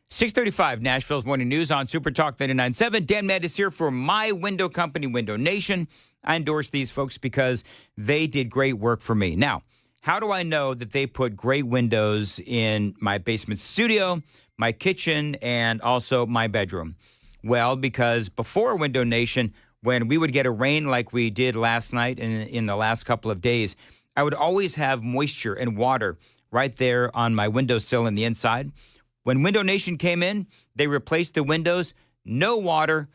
6:35, Nashville's Morning News on Super Talk 99.7. Dan Mandis here for my window company, Window Nation. I endorse these folks because they did great work for me. Now, how do I know that they put great windows in my basement studio, my kitchen, and also my bedroom? Well, because before Window Nation, when we would get a rain like we did last night and in the last couple of days, I would always have moisture and water right there on my windowsill and the inside. When Window Nation came in, they replaced the windows, no water.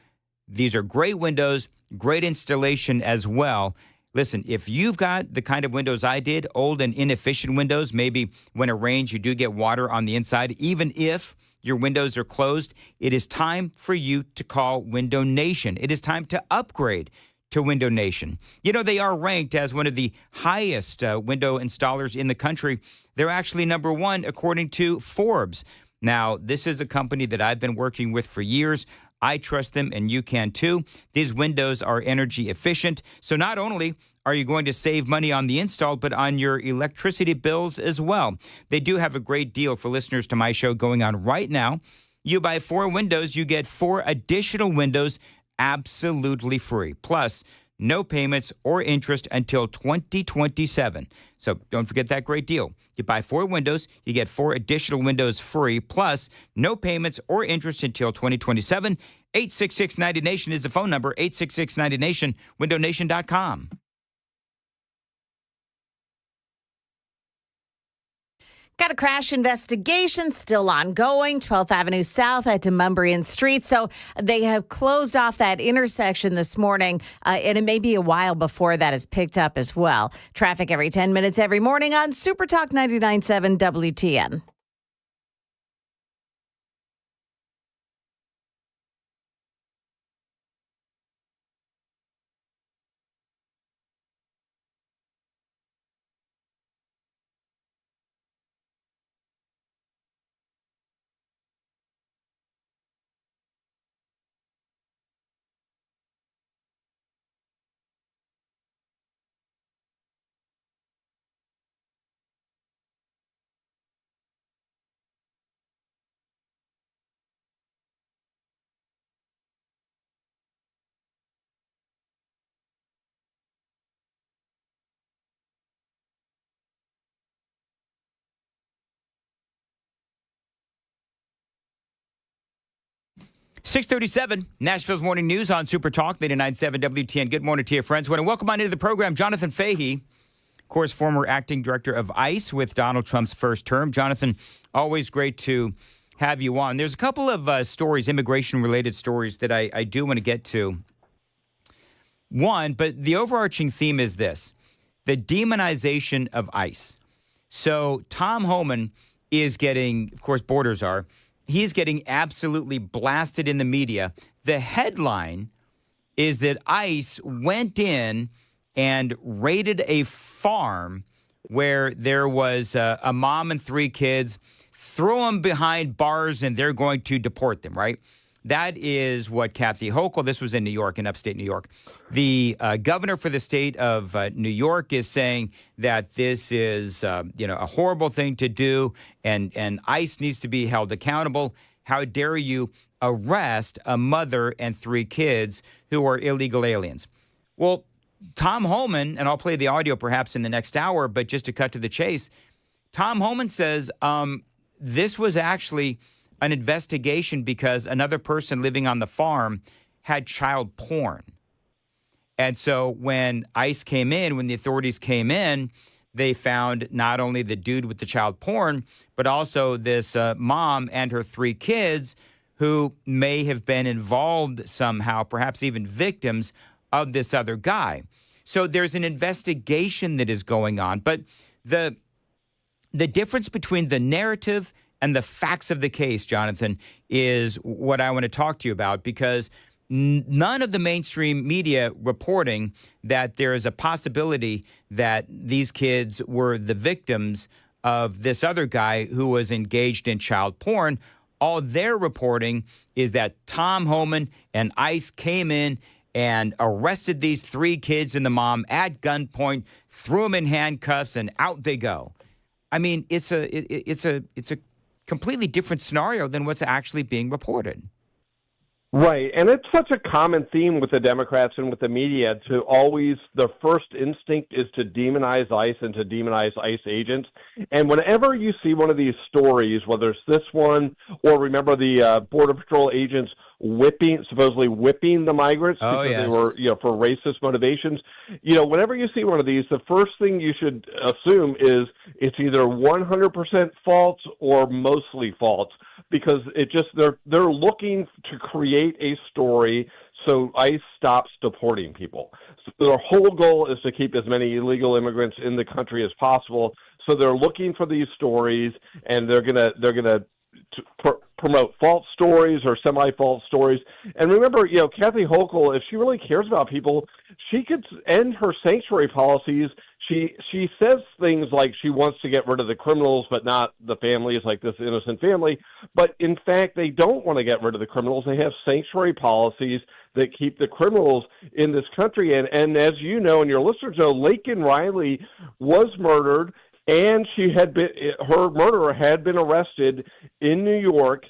These are great windows, great installation as well. Listen, if you've got the kind of windows I did, old and inefficient windows, maybe when it rains you do get water on the inside, even if your windows are closed, it is time for you to call Window Nation. It is time to upgrade to Window Nation. You know, they are ranked as one of the highest window installers in the country. They're actually number one according to Forbes. Now, this is a company that I've been working with for years. I trust them, and you can too. These windows are energy efficient. So not only are you going to save money on the install, but on your electricity bills as well. They do have a great deal for listeners to my show going on right now. You buy 4 windows, you get 4 additional windows absolutely free. Plus, no payments or interest until 2027. So don't forget that great deal. You buy 4 windows, you get 4 additional windows free, plus no payments or interest until 2027. 866-90-NATION is the phone number, 866-90-NATION, windownation.com. Got a crash investigation still ongoing, 12th Avenue South at Demumbrian Street. So they have closed off that intersection this morning, and it may be a while before that is picked up as well. Traffic every 10 minutes every morning on Super Talk 99.7 WTN. .637, Nashville's Morning News on Super Talk 99.7 WTN. Good morning to you, friends. Want to welcome on into the program Jonathan Fehee, of course, former acting director of ICE with Donald Trump's first term. Jonathan, always great to have you on. There's a couple of stories, immigration-related stories, that I do want to get to. One, but the overarching theme is this, the demonization of ICE. So Tom Homan is getting, of course, borders are, he's getting absolutely blasted in the media. The headline is that ICE went in and raided a farm where there was a mom and 3 kids, threw them behind bars, and they're going to deport them, right? That is what Kathy Hochul, this was in New York, in upstate New York. The governor for the state of New York is saying that this is, a horrible thing to do, and ICE needs to be held accountable. How dare you arrest a mother and 3 kids who are illegal aliens? Well, Tom Homan, and I'll play the audio perhaps in the next hour, but just to cut to the chase, Tom Homan says this was actually an investigation because another person living on the farm had child porn. And so when ICE came in, when the authorities came in, they found not only the dude with the child porn, but also this mom and her 3 kids who may have been involved somehow, perhaps even victims of this other guy. So there's an investigation that is going on. But the difference between the narrative and the facts of the case, Jonathan, is what I want to talk to you about, because none of the mainstream media reporting that there is a possibility that these kids were the victims of this other guy who was engaged in child porn. All they're reporting is that Tom Homan and ICE came in and arrested these 3 kids and the mom at gunpoint, threw them in handcuffs, and out they go. I mean, it's a completely different scenario than what's actually being reported. Right. And it's such a common theme with the Democrats and with the media to always, their first instinct is to demonize ICE and to demonize ICE agents. And whenever you see one of these stories, whether it's this one or remember the Border Patrol agents supposedly whipping the migrants because they were, for racist motivations, whenever you see one of these, the first thing you should assume is it's either 100% false or mostly false, because they're looking to create a story so ICE stops deporting people. So their whole goal is to keep as many illegal immigrants in the country as possible. So they're looking for these stories, and they're gonna promote false stories or semi-false stories. And remember, Kathy Hochul, if she really cares about people, she could end her sanctuary policies. She says things like she wants to get rid of the criminals, but not the families, like this innocent family. But in fact, they don't want to get rid of the criminals. They have sanctuary policies that keep the criminals in this country. And as you know, and your listeners know, Laken Riley was murdered, and her murderer had been arrested in New York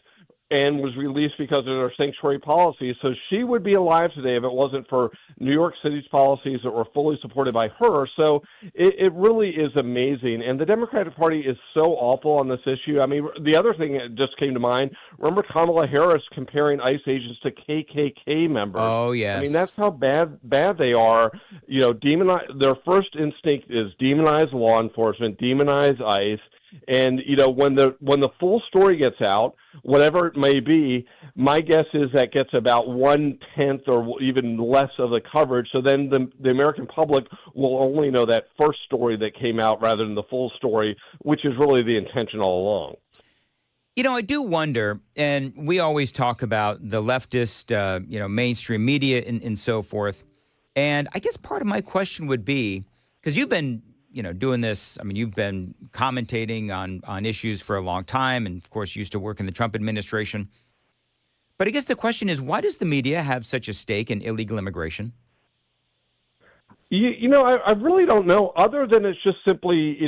and was released because of their sanctuary policies. So she would be alive today if it wasn't for New York City's policies that were fully supported by her. So it really is amazing. And the Democratic Party is so awful on this issue. I mean, the other thing that just came to mind, remember Kamala Harris comparing ICE agents to KKK members. Oh, yes. I mean, that's how bad they are. Their first instinct is demonize law enforcement, demonize ICE. And when the full story gets out, whatever it may be, my guess is that gets about 1/10 or even less of the coverage. So then the American public will only know that first story that came out rather than the full story, which is really the intention all along. I do wonder, and we always talk about the leftist, mainstream media and so forth. And I guess part of my question would be, because you've been doing this, I mean, you've been commentating on issues for a long time, and of course, you used to work in the Trump administration. But I guess the question is, why does the media have such a stake in illegal immigration? I really don't know, other than it's just simply,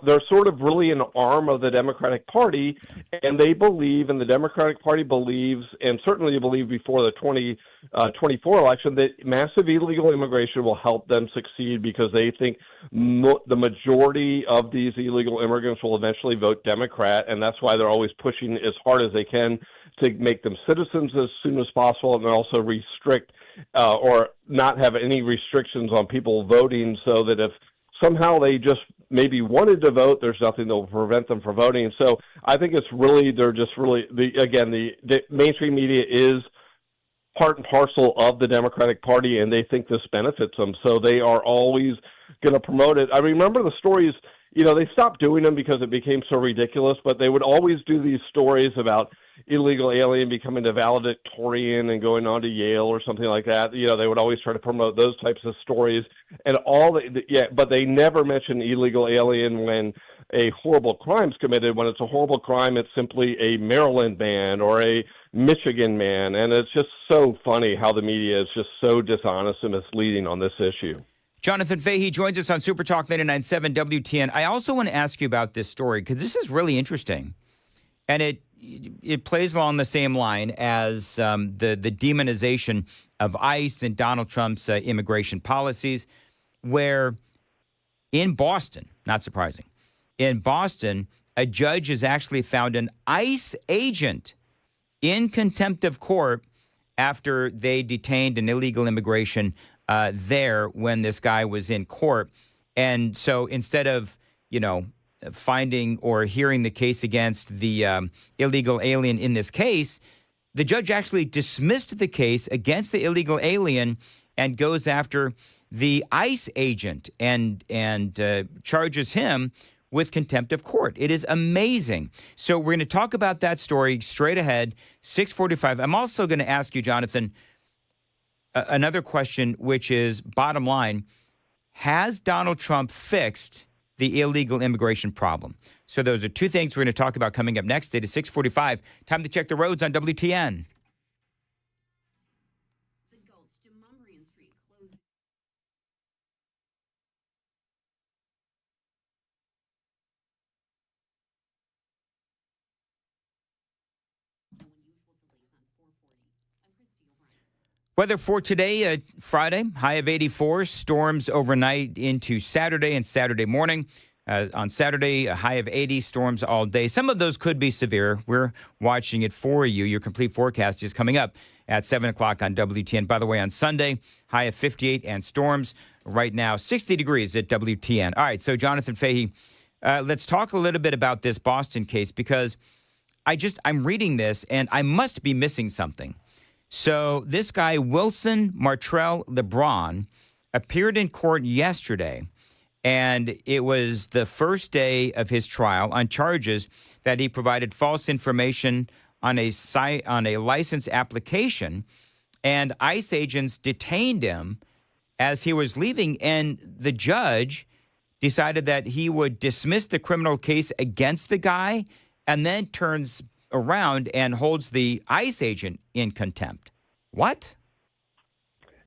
they're sort of really an arm of the Democratic Party, and they believe, and the Democratic Party believes, and certainly believed before the 2024 election, that massive illegal immigration will help them succeed because they think the majority of these illegal immigrants will eventually vote Democrat, and that's why they're always pushing as hard as they can to make them citizens as soon as possible, and also restrict or not have any restrictions on people voting, so that if somehow they just maybe wanted to vote, there's nothing that will prevent them from voting. So I think the mainstream media is part and parcel of the Democratic Party, and they think this benefits them. So they are always going to promote it. I remember the stories, they stopped doing them because it became so ridiculous, but they would always do these stories about illegal alien becoming a valedictorian and going on to Yale or something like that. They would always try to promote those types of stories, and but they never mention illegal alien when a horrible crime's committed. When it's a horrible crime, it's simply a Maryland man or a Michigan man, and it's just so funny how the media is just so dishonest and misleading on this issue. Jonathan Fehee joins us on Super Talk 99.7 WTN. I also want to ask you about this story because this is really interesting, and it plays along the same line as the demonization of ICE and Donald Trump's immigration policies, where in Boston, not surprising, in Boston, a judge has actually found an ICE agent in contempt of court after they detained an illegal immigration there when this guy was in court. And so instead of, finding or hearing the case against the illegal alien in this case, the judge actually dismissed the case against the illegal alien and goes after the ICE agent and charges him with contempt of court. It is amazing. So we're going to talk about that story straight ahead, 6:45. I'm also going to ask you, Jonathan, another question, which is, bottom line, has Donald Trump fixed the illegal immigration problem? So those are two things we're going to talk about coming up next. It is 6:45. Time to check the roads on WTN. Weather for today, Friday, high of 84, storms overnight into Saturday and Saturday morning. On Saturday, a high of 80, storms all day. Some of those could be severe. We're watching it for you. Your complete forecast is coming up at 7 o'clock on WTN. By the way, on Sunday, high of 58 and storms. Right now, 60 degrees at WTN. All right, so Jonathan Fehee, let's talk a little bit about this Boston case because I'm reading this and I must be missing something. So this guy, Wilson Martrell LeBron, appeared in court yesterday, and it was the first day of his trial on charges that he provided false information on a license application, and ICE agents detained him as he was leaving, and the judge decided that he would dismiss the criminal case against the guy and then turns around and holds the ICE agent in contempt. What?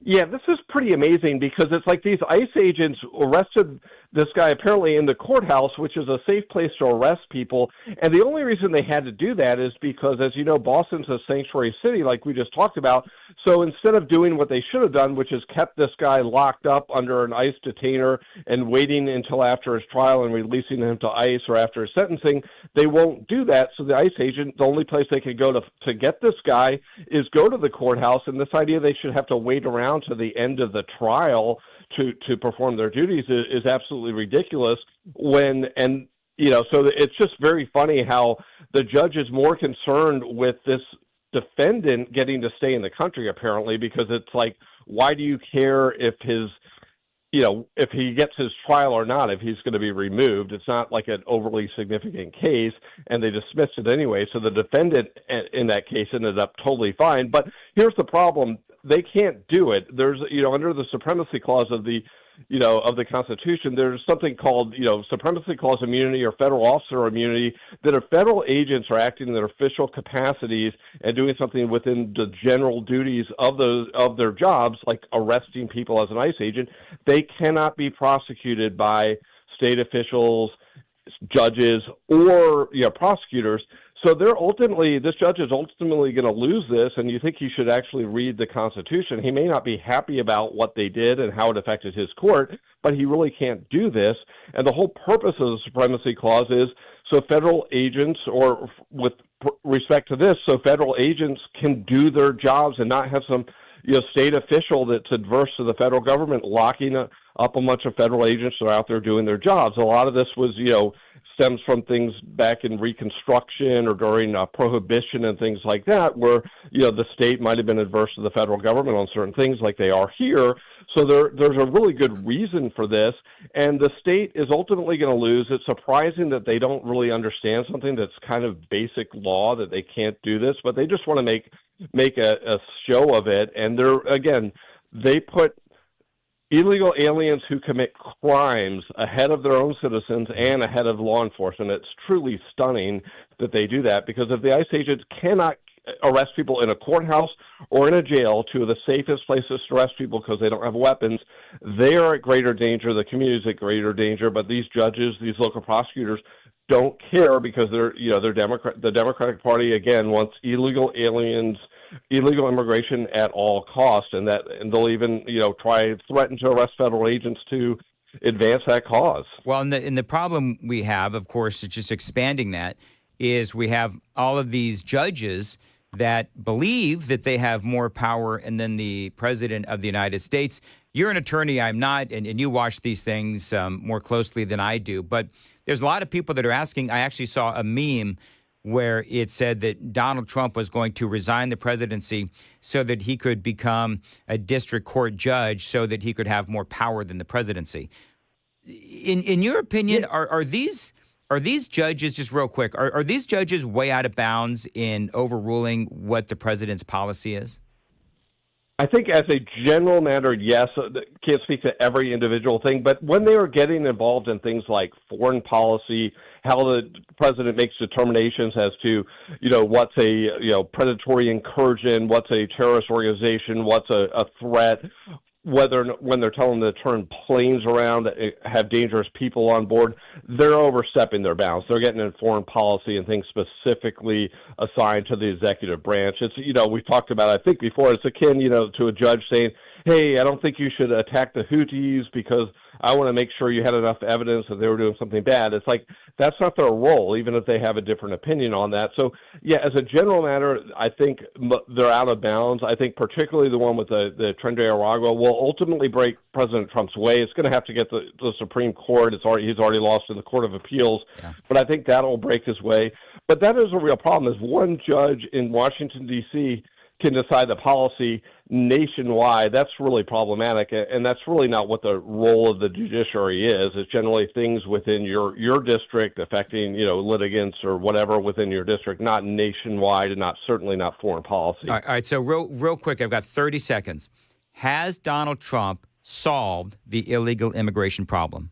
Yeah, this is pretty amazing because it's like these ICE agents arrested this guy apparently in the courthouse, which is a safe place to arrest people. And the only reason they had to do that is because, as you know, Boston's a sanctuary city like we just talked about. So instead of doing what they should have done, which is kept this guy locked up under an ICE detainer and waiting until after his trial and releasing him to ICE or after his sentencing, they won't do that. So the ICE agent, the only place they could go to get this guy is go to the courthouse. And this idea they should have to wait around to the end of the trial to perform their duties is absolutely ridiculous. So it's just very funny how the judge is more concerned with this defendant getting to stay in the country, apparently, because it's like, why do you care if if he gets his trial or not, if he's going to be removed? It's not like an overly significant case, and they dismissed it anyway. So the defendant in that case ended up totally fine. But here's the problem. They can't do it. There's, under the supremacy clause of the Constitution, there's something called, supremacy clause immunity or federal officer immunity, that if federal agents are acting in their official capacities and doing something within the general duties of their jobs, like arresting people as an ICE agent, they cannot be prosecuted by state officials, judges, or prosecutors. So this judge is ultimately going to lose this, and you think he should actually read the Constitution. He may not be happy about what they did and how it affected his court, but he really can't do this. And the whole purpose of the Supremacy Clause is so federal agents, or with respect to this, so federal agents can do their jobs and not have some state official that's adverse to the federal government locking up a bunch of federal agents that are out there doing their jobs. A lot of this was, stems from things back in Reconstruction or during Prohibition and things like that, where, the state might have been adverse to the federal government on certain things like they are here. So there's a really good reason for this, and the state is ultimately going to lose. It's surprising that they don't really understand something that's kind of basic law, that they can't do this, but they just want to make a show of it. And they put illegal aliens who commit crimes ahead of their own citizens and ahead of law enforcement. It's truly stunning that they do that, because if the ICE agents cannot arrest people in a courthouse or in a jail, two of the safest places to arrest people because they don't have weapons, they are at greater danger. The community is at greater danger. But these judges, these local prosecutors, don't care because the Democratic Party again wants illegal aliens, illegal immigration at all costs, and they'll even threaten to arrest federal agents to advance that cause. Well, and the problem we have, of course, is just expanding that, is we have all of these judges that believe that they have more power than the president of the United States. You're an attorney, I'm not, and you watch these things more closely than I do. But there's a lot of people that are asking. I actually saw a meme where it said that Donald Trump was going to resign the presidency so that he could become a district court judge so that he could have more power than the presidency. In your opinion, are these judges, just real quick, are these judges way out of bounds in overruling what the president's policy is? I think as a general matter, yes. Can't speak to every individual thing, but when they are getting involved in things like foreign policy, how the president makes determinations as to, what's a, predatory incursion, what's a terrorist organization, what's a threat, when they're telling them to turn planes around, have dangerous people on board, they're overstepping their bounds. They're getting in foreign policy and things specifically assigned to the executive branch. It's, we've talked about, I think before, it's akin, to a judge saying, hey, I don't think you should attack the Houthis because I want to make sure you had enough evidence that they were doing something bad. It's like, that's not their role, even if they have a different opinion on that. So, yeah, as a general matter, I think they're out of bounds. I think particularly the one with the Tren de Aragua will ultimately break President Trump's way. It's going to have to get the Supreme Court. He's already lost in the Court of Appeals. Yeah. But I think that'll break his way. But that is a real problem, is one judge in Washington, D.C., can decide the policy nationwide. That's really problematic, and that's really not what the role of the judiciary is. It's generally things within your district affecting, litigants or whatever within your district, not nationwide, and certainly not foreign policy. All right. So real quick, I've got 30 seconds. Has Donald Trump solved the illegal immigration problem?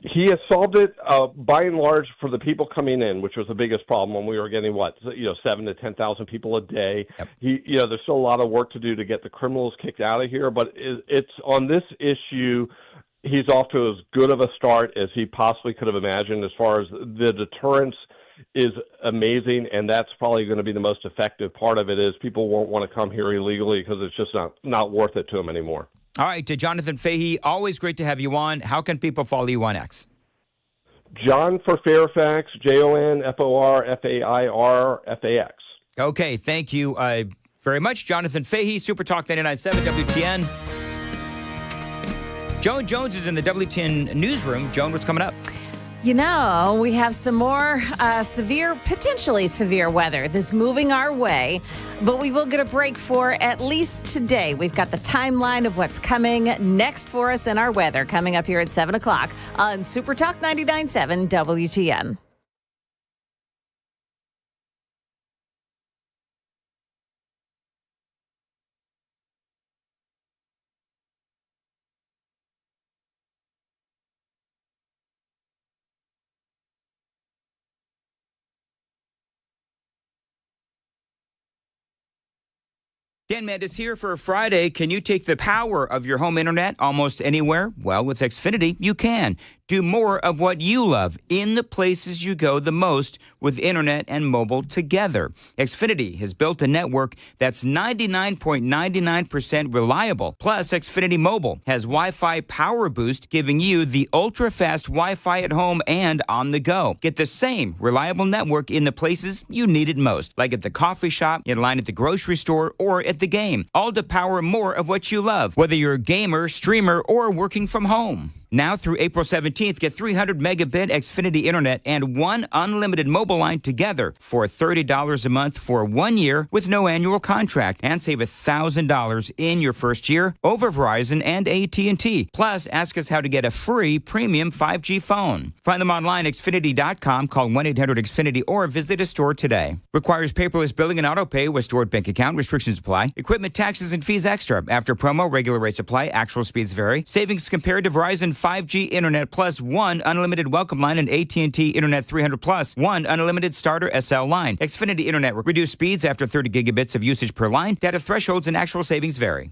He has solved it by and large for the people coming in, which was the biggest problem when we were getting 7,000 to 10,000 people a day. Yep. There's still a lot of work to do to get the criminals kicked out of here, but it's on this issue. He's off to as good of a start as he possibly could have imagined. As far as the deterrence is amazing, and that's probably going to be the most effective part of it. Is people won't want to come here illegally because it's just not worth it to them anymore. All right, to Jonathan Fehee, always great to have you on. How can people follow you on X? John for Fairfax, JONFORFAIRFAX. Okay, thank you very much, Jonathan Fehee, Super Talk 99.7 WTN. Joan Jones is in the WTN newsroom. Joan, what's coming up? We have some more potentially severe weather that's moving our way, but we will get a break for at least today. We've got the timeline of what's coming next for us in our weather coming up here at 7 o'clock on Super Talk 99.7 WTN. Dan Mandis here for a Friday. Can you take the power of your home internet almost anywhere? Well, with Xfinity, you can. Do more of what you love in the places you go the most with internet and mobile together. Xfinity has built a network that's 99.99% reliable. Plus, Xfinity Mobile has Wi-Fi Power Boost, giving you the ultra-fast Wi-Fi at home and on the go. Get the same reliable network in the places you need it most, like at the coffee shop, in line at the grocery store, or at the game. All to power more of what you love, whether you're a gamer, streamer, or working from home. Now through April 17th, get 300 megabit Xfinity Internet and one unlimited mobile line together for $30 a month for 1 year with no annual contract, and save $1,000 in your first year over Verizon and AT&T. Plus, ask us how to get a free premium 5G phone. Find them online, Xfinity.com, call 1-800-XFINITY, or visit a store today. Requires paperless billing and auto pay with stored bank account. Restrictions apply. Equipment taxes and fees extra. After promo, regular rates apply. Actual speeds vary. Savings compared to Verizon 5G Internet plus one unlimited welcome line and AT&T Internet 300 plus one unlimited starter SL line. Xfinity Internet. Reduced speeds after 30 gigabits of usage per line. Data thresholds and actual savings vary.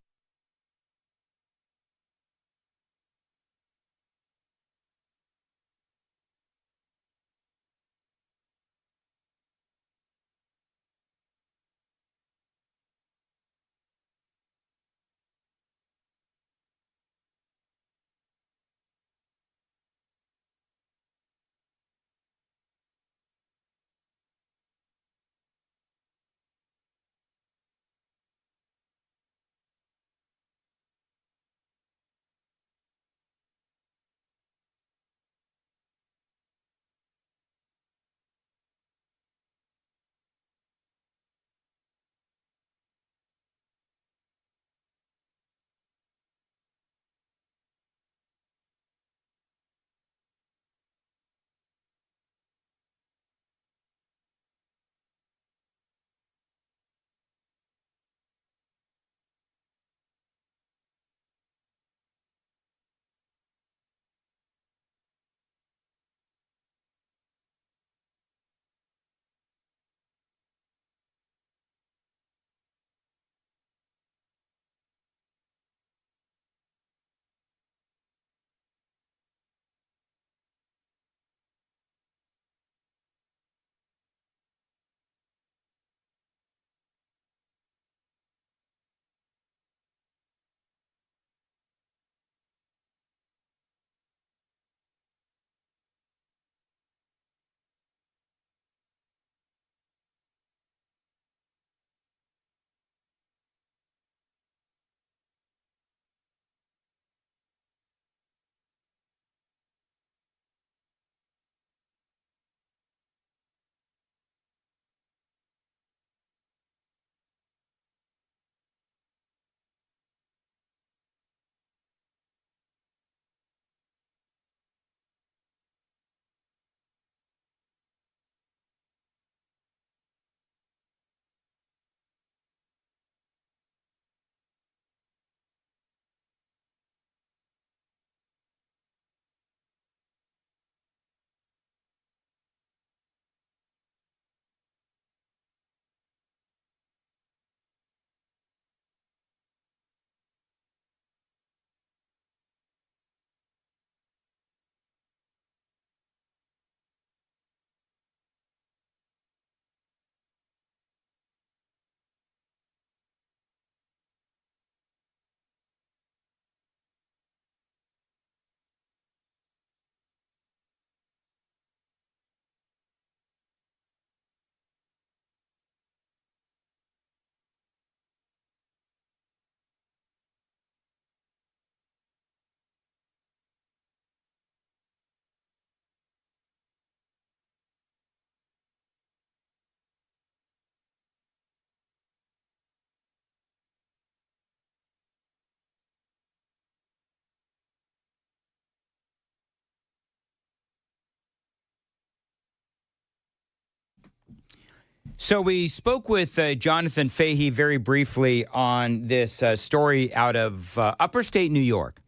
So we spoke with Jonathan Fehee very briefly on this story out of upper state New York.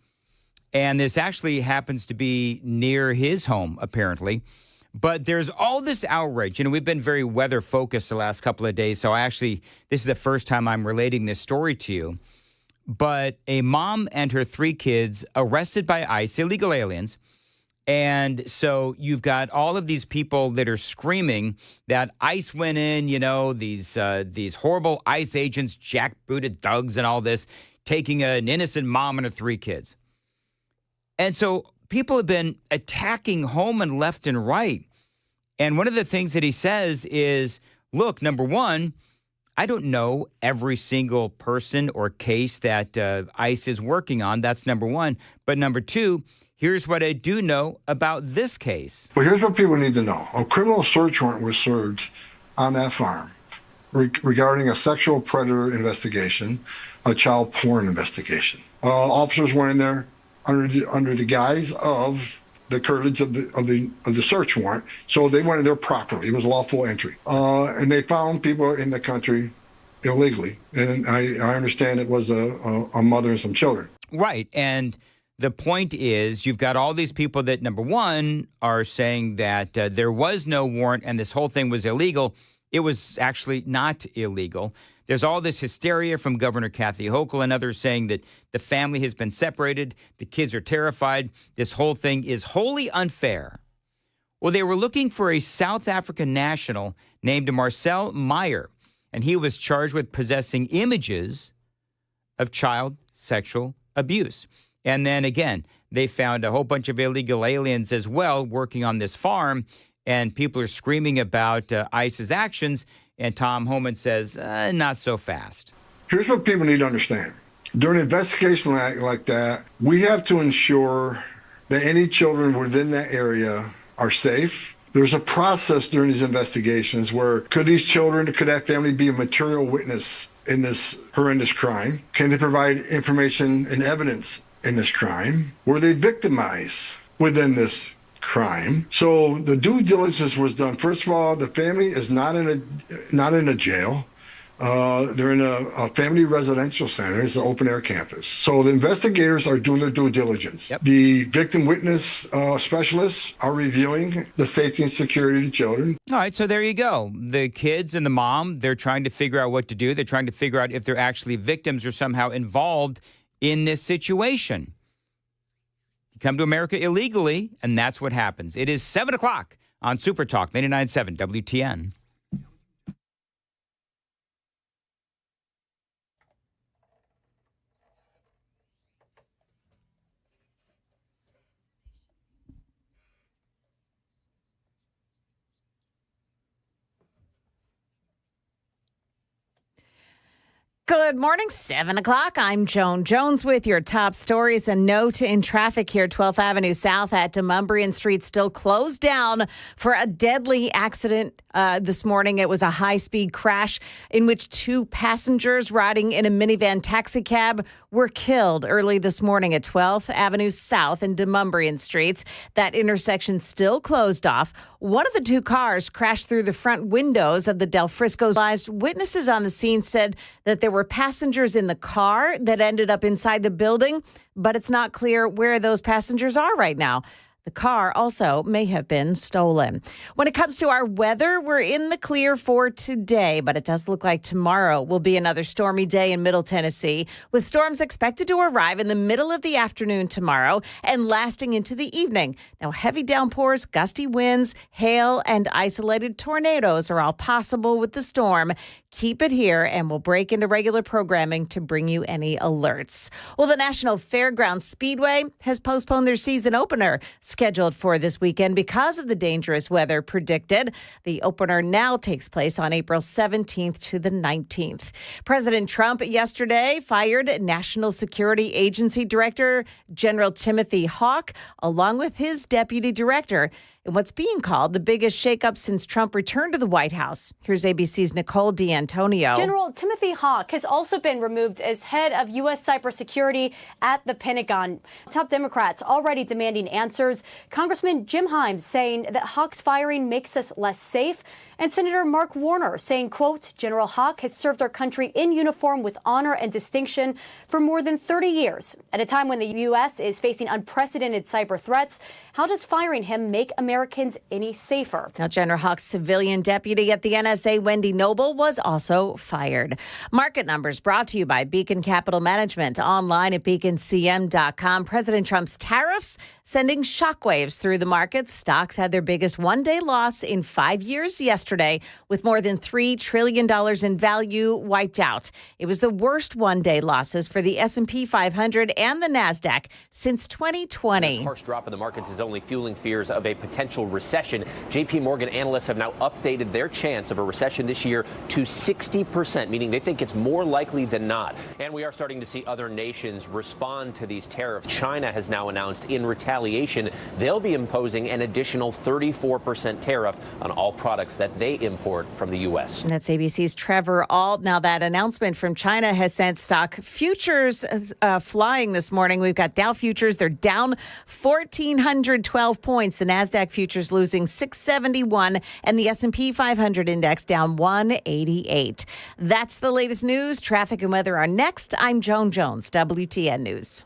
And this actually happens to be near his home, apparently. But there's all this outrage. You know, we've been very weather focused the last couple of days. So this is the first time I'm relating this story to you. But a mom and her 3 kids arrested by ICE, illegal aliens. And so you've got all of these people that are screaming that ICE went in, you know, these horrible ICE agents, jackbooted thugs and all this, taking an innocent mom and her 3 kids. And so people have been attacking Holman left and right. And one of the things that he says is, look, number one, I don't know every single person or case that ICE is working on. That's number one. But number two, here's what I do know about this case. Well, here's what people need to know. A criminal search warrant was served on that farm regarding a sexual predator investigation, a child porn investigation. Officers went in there under the guise of the curtilage of the search warrant, so they went in there properly. It was lawful entry, and they found people in the country illegally. And I understand it was a mother and some children. Right, and the point is, you've got all these people that, number one, are saying that there was no warrant and this whole thing was illegal. It was actually not illegal. There's all this hysteria from Governor Kathy Hochul and others saying that the family has been separated, the kids are terrified, this whole thing is wholly unfair. Well, they were looking for a South African national named Marcel Meyer, and he was charged with possessing images of child sexual abuse. And then again, they found a whole bunch of illegal aliens as well working on this farm, and people are screaming about ICE's actions. And Tom Homan says, not so fast. Here's what people need to understand. During an investigation like that, we have to ensure that any children within that area are safe. There's a process during these investigations where could that family be a material witness in this horrendous crime? Can they provide information and evidence in this crime? Were they victimized within this crime? So the due diligence was done. First of all, the family is not in a jail. They're in a family residential center. It's an open air campus. So the investigators are doing their due diligence. Yep. The victim witness specialists are reviewing the safety and security of the children. All right, so there you go. The kids and the mom, they're trying to figure out what to do. They're trying to figure out if they're actually victims or somehow involved in this situation. You come to America illegally, and that's what happens. It is 7 o'clock on Super Talk 99.7 WTN. Good morning, 7 o'clock. I'm Joan Jones with your top stories. A note in traffic here, 12th Avenue South at Demumbrian Street still closed down for a deadly accident this morning. It was a high-speed crash in which 2 passengers riding in a minivan taxi cab were killed early this morning at 12th Avenue South and Demumbrian Streets. That intersection still closed off. One of the 2 cars crashed through the front windows of the Del Frisco's. Witnesses on the scene said that there were passengers in the car that ended up inside the building, but it's not clear where those passengers are right now. The car also may have been stolen. When it comes to our weather, we're in the clear for today, but it does look like tomorrow will be another stormy day in Middle Tennessee, with storms expected to arrive in the middle of the afternoon tomorrow and lasting into the evening. Now, heavy downpours, gusty winds, hail, and isolated tornadoes are all possible with the storm. Keep it here, and we'll break into regular programming to bring you any alerts. Well, the National Fairgrounds Speedway has postponed their season opener scheduled for this weekend because of the dangerous weather predicted. The opener now takes place on April 17th to the 19th. President Trump yesterday fired National Security Agency Director General Timothy Hawk, along with his deputy director, in what's being called the biggest shakeup since Trump returned to the White House. Here's ABC's Nicole D'Antonio. General Timothy Hawk has also been removed as head of U.S. cybersecurity at the Pentagon. Top Democrats already demanding answers. Congressman Jim Himes saying that Hawk's firing makes us less safe And Senator Mark Warner saying, quote, General Hawk has served our country in uniform with honor and distinction for more than 30 years. At a time when the U.S. is facing unprecedented cyber threats, how does firing him make Americans any safer? Now, General Hawk's civilian deputy at the NSA, Wendy Noble, was also fired. Market numbers brought to you by Beacon Capital Management. Online at beaconcm.com. President Trump's tariffs sending shockwaves through the markets. Stocks had their biggest one-day loss in 5 years yesterday, with more than $3 trillion in value wiped out. It was the worst one-day losses for the S&P 500 and the NASDAQ since 2020. This harsh drop in the markets is only fueling fears of a potential recession. J.P. Morgan analysts have now updated their chance of a recession this year to 60%, meaning they think it's more likely than not. And we are starting to see other nations respond to these tariffs. China has now announced in retaliation they'll be imposing an additional 34% tariff on all products that they import from the U.S. That's ABC's Trevor Ault. Now, that announcement from China has sent stock futures flying this morning. We've got Dow futures. They're down 1,412 points. The NASDAQ futures losing 671 and the S&P 500 index down 188. That's the latest news. Traffic and weather are next. I'm Joan Jones, WTN News.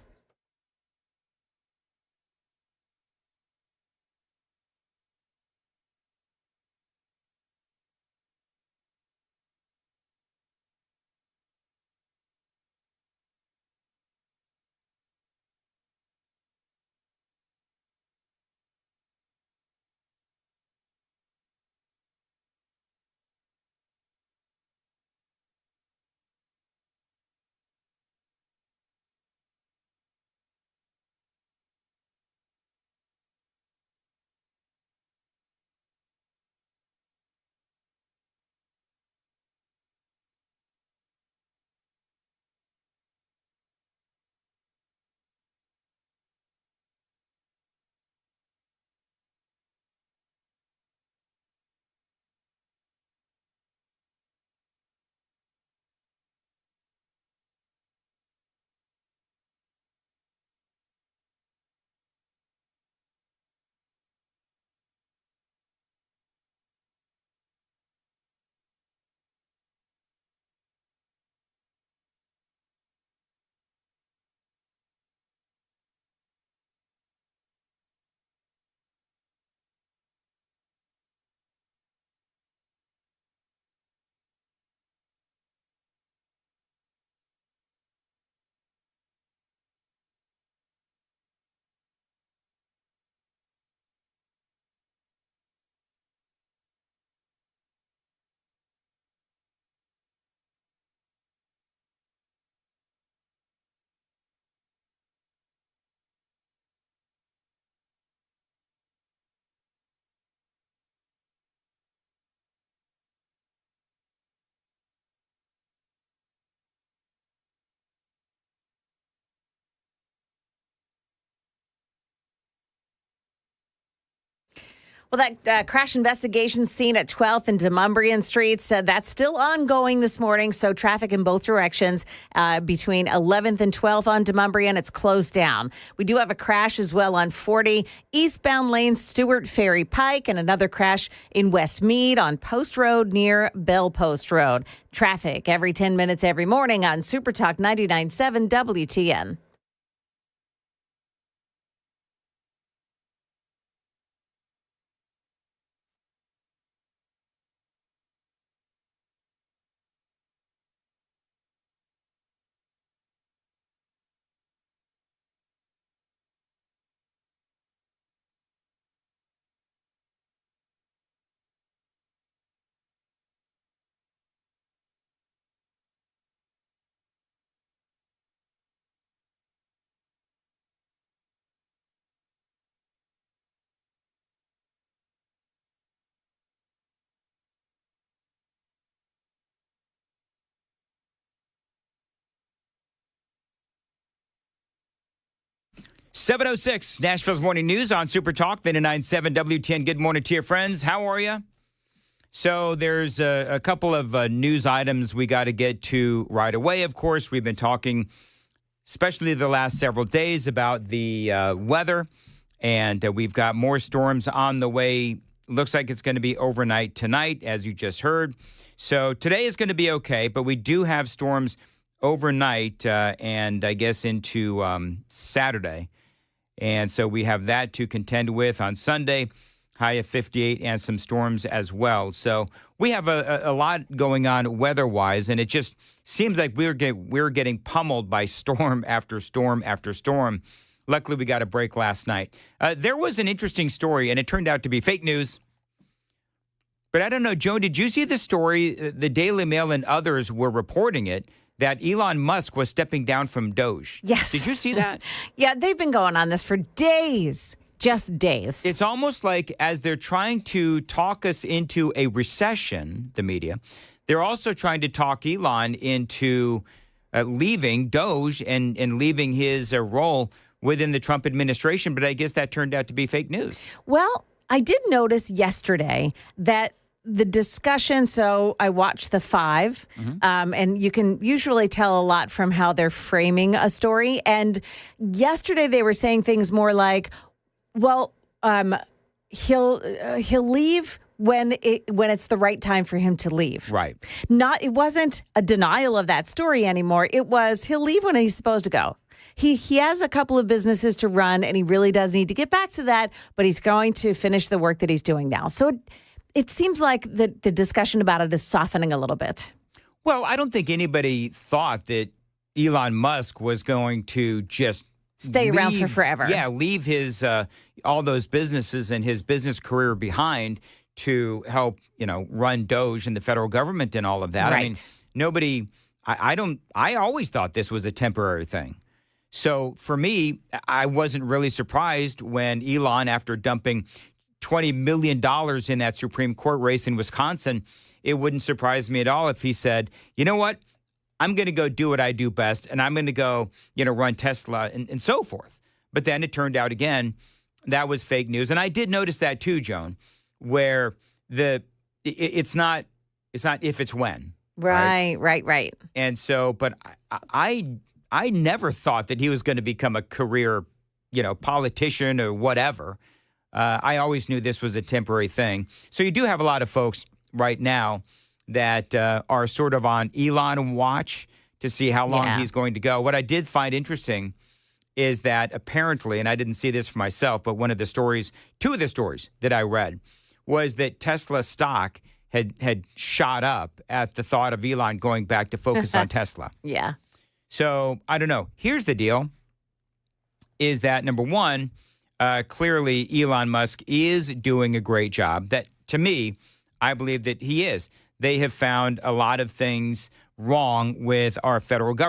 Well, that crash investigation scene at 12th and Demumbrian Streets, that's still ongoing this morning. So traffic in both directions between 11th and 12th on Demumbrian, it's closed down. We do have a crash as well on 40 eastbound lane, Stewart Ferry Pike, and another crash in West Mead on Post Road near Bell Post Road. Traffic every 10 minutes every morning on Super Talk 99.7 WTN. .706 Nashville's Morning News on Super Talk 99.7 WTN. Good morning to your friends. How are you? So there's a couple of news items we got to get to right away. Of course, we've been talking, especially the last several days, about the weather, and we've got more storms on the way looks like it's going to be overnight tonight, as you just heard. So today is going to be okay, but we do have storms overnight and I guess into Saturday. And so we have that to contend with on Sunday, high of 58 and some storms as well. So we have a lot going on weather-wise, and it just seems like we're getting pummeled by storm after storm after storm. Luckily, we got a break last night. There was an interesting story, and it turned out to be fake news. But I don't know, Joan, did you see the story? The Daily Mail and others were reporting it, that Elon Musk was stepping down from Doge. Yes. Did you see that? Yeah, they've been going on this for days. Just days. It's almost like as they're trying to talk us into a recession, the media, they're also trying to talk Elon into leaving Doge and leaving his role within the Trump administration. But I guess that turned out to be fake news. Well, I did notice yesterday that the discussion, so I watched the 5, and you can usually tell a lot from how they're framing a story. And yesterday they were saying things more like, well, he'll leave when it's the right time for him to leave. Right. It wasn't a denial of that story anymore. It was he'll leave when he's supposed to go. He has a couple of businesses to run, and he really does need to get back to that, but he's going to finish the work that he's doing now. So it seems like the discussion about it is softening a little bit. Well, I don't think anybody thought that Elon Musk was going to just stay around for forever. Yeah, leave his all those businesses and his business career behind to help, run Doge and the federal government and all of that. Right. I mean, nobody. I always thought this was a temporary thing. So for me, I wasn't really surprised when Elon, after dumping $20 million in that Supreme Court race in Wisconsin, it wouldn't surprise me at all if he said, you know what, I'm going to go do what I do best, and I'm going to go, run Tesla and so forth. But then it turned out, again, that was fake news. And I did notice that too, Joan, where it's not if, it's when. Right. And so, but I never thought that he was going to become a career, politician or whatever. I always knew this was a temporary thing. So you do have a lot of folks right now that are sort of on Elon watch to see how long he's going to go. What I did find interesting is that apparently, and I didn't see this for myself, but two of the stories that I read was that Tesla stock had shot up at the thought of Elon going back to focus on Tesla. Yeah. So I don't know. Here's the deal, is that number one, clearly Elon Musk is doing a great job. That, to me, I believe that he is. They have found a lot of things wrong with our federal government.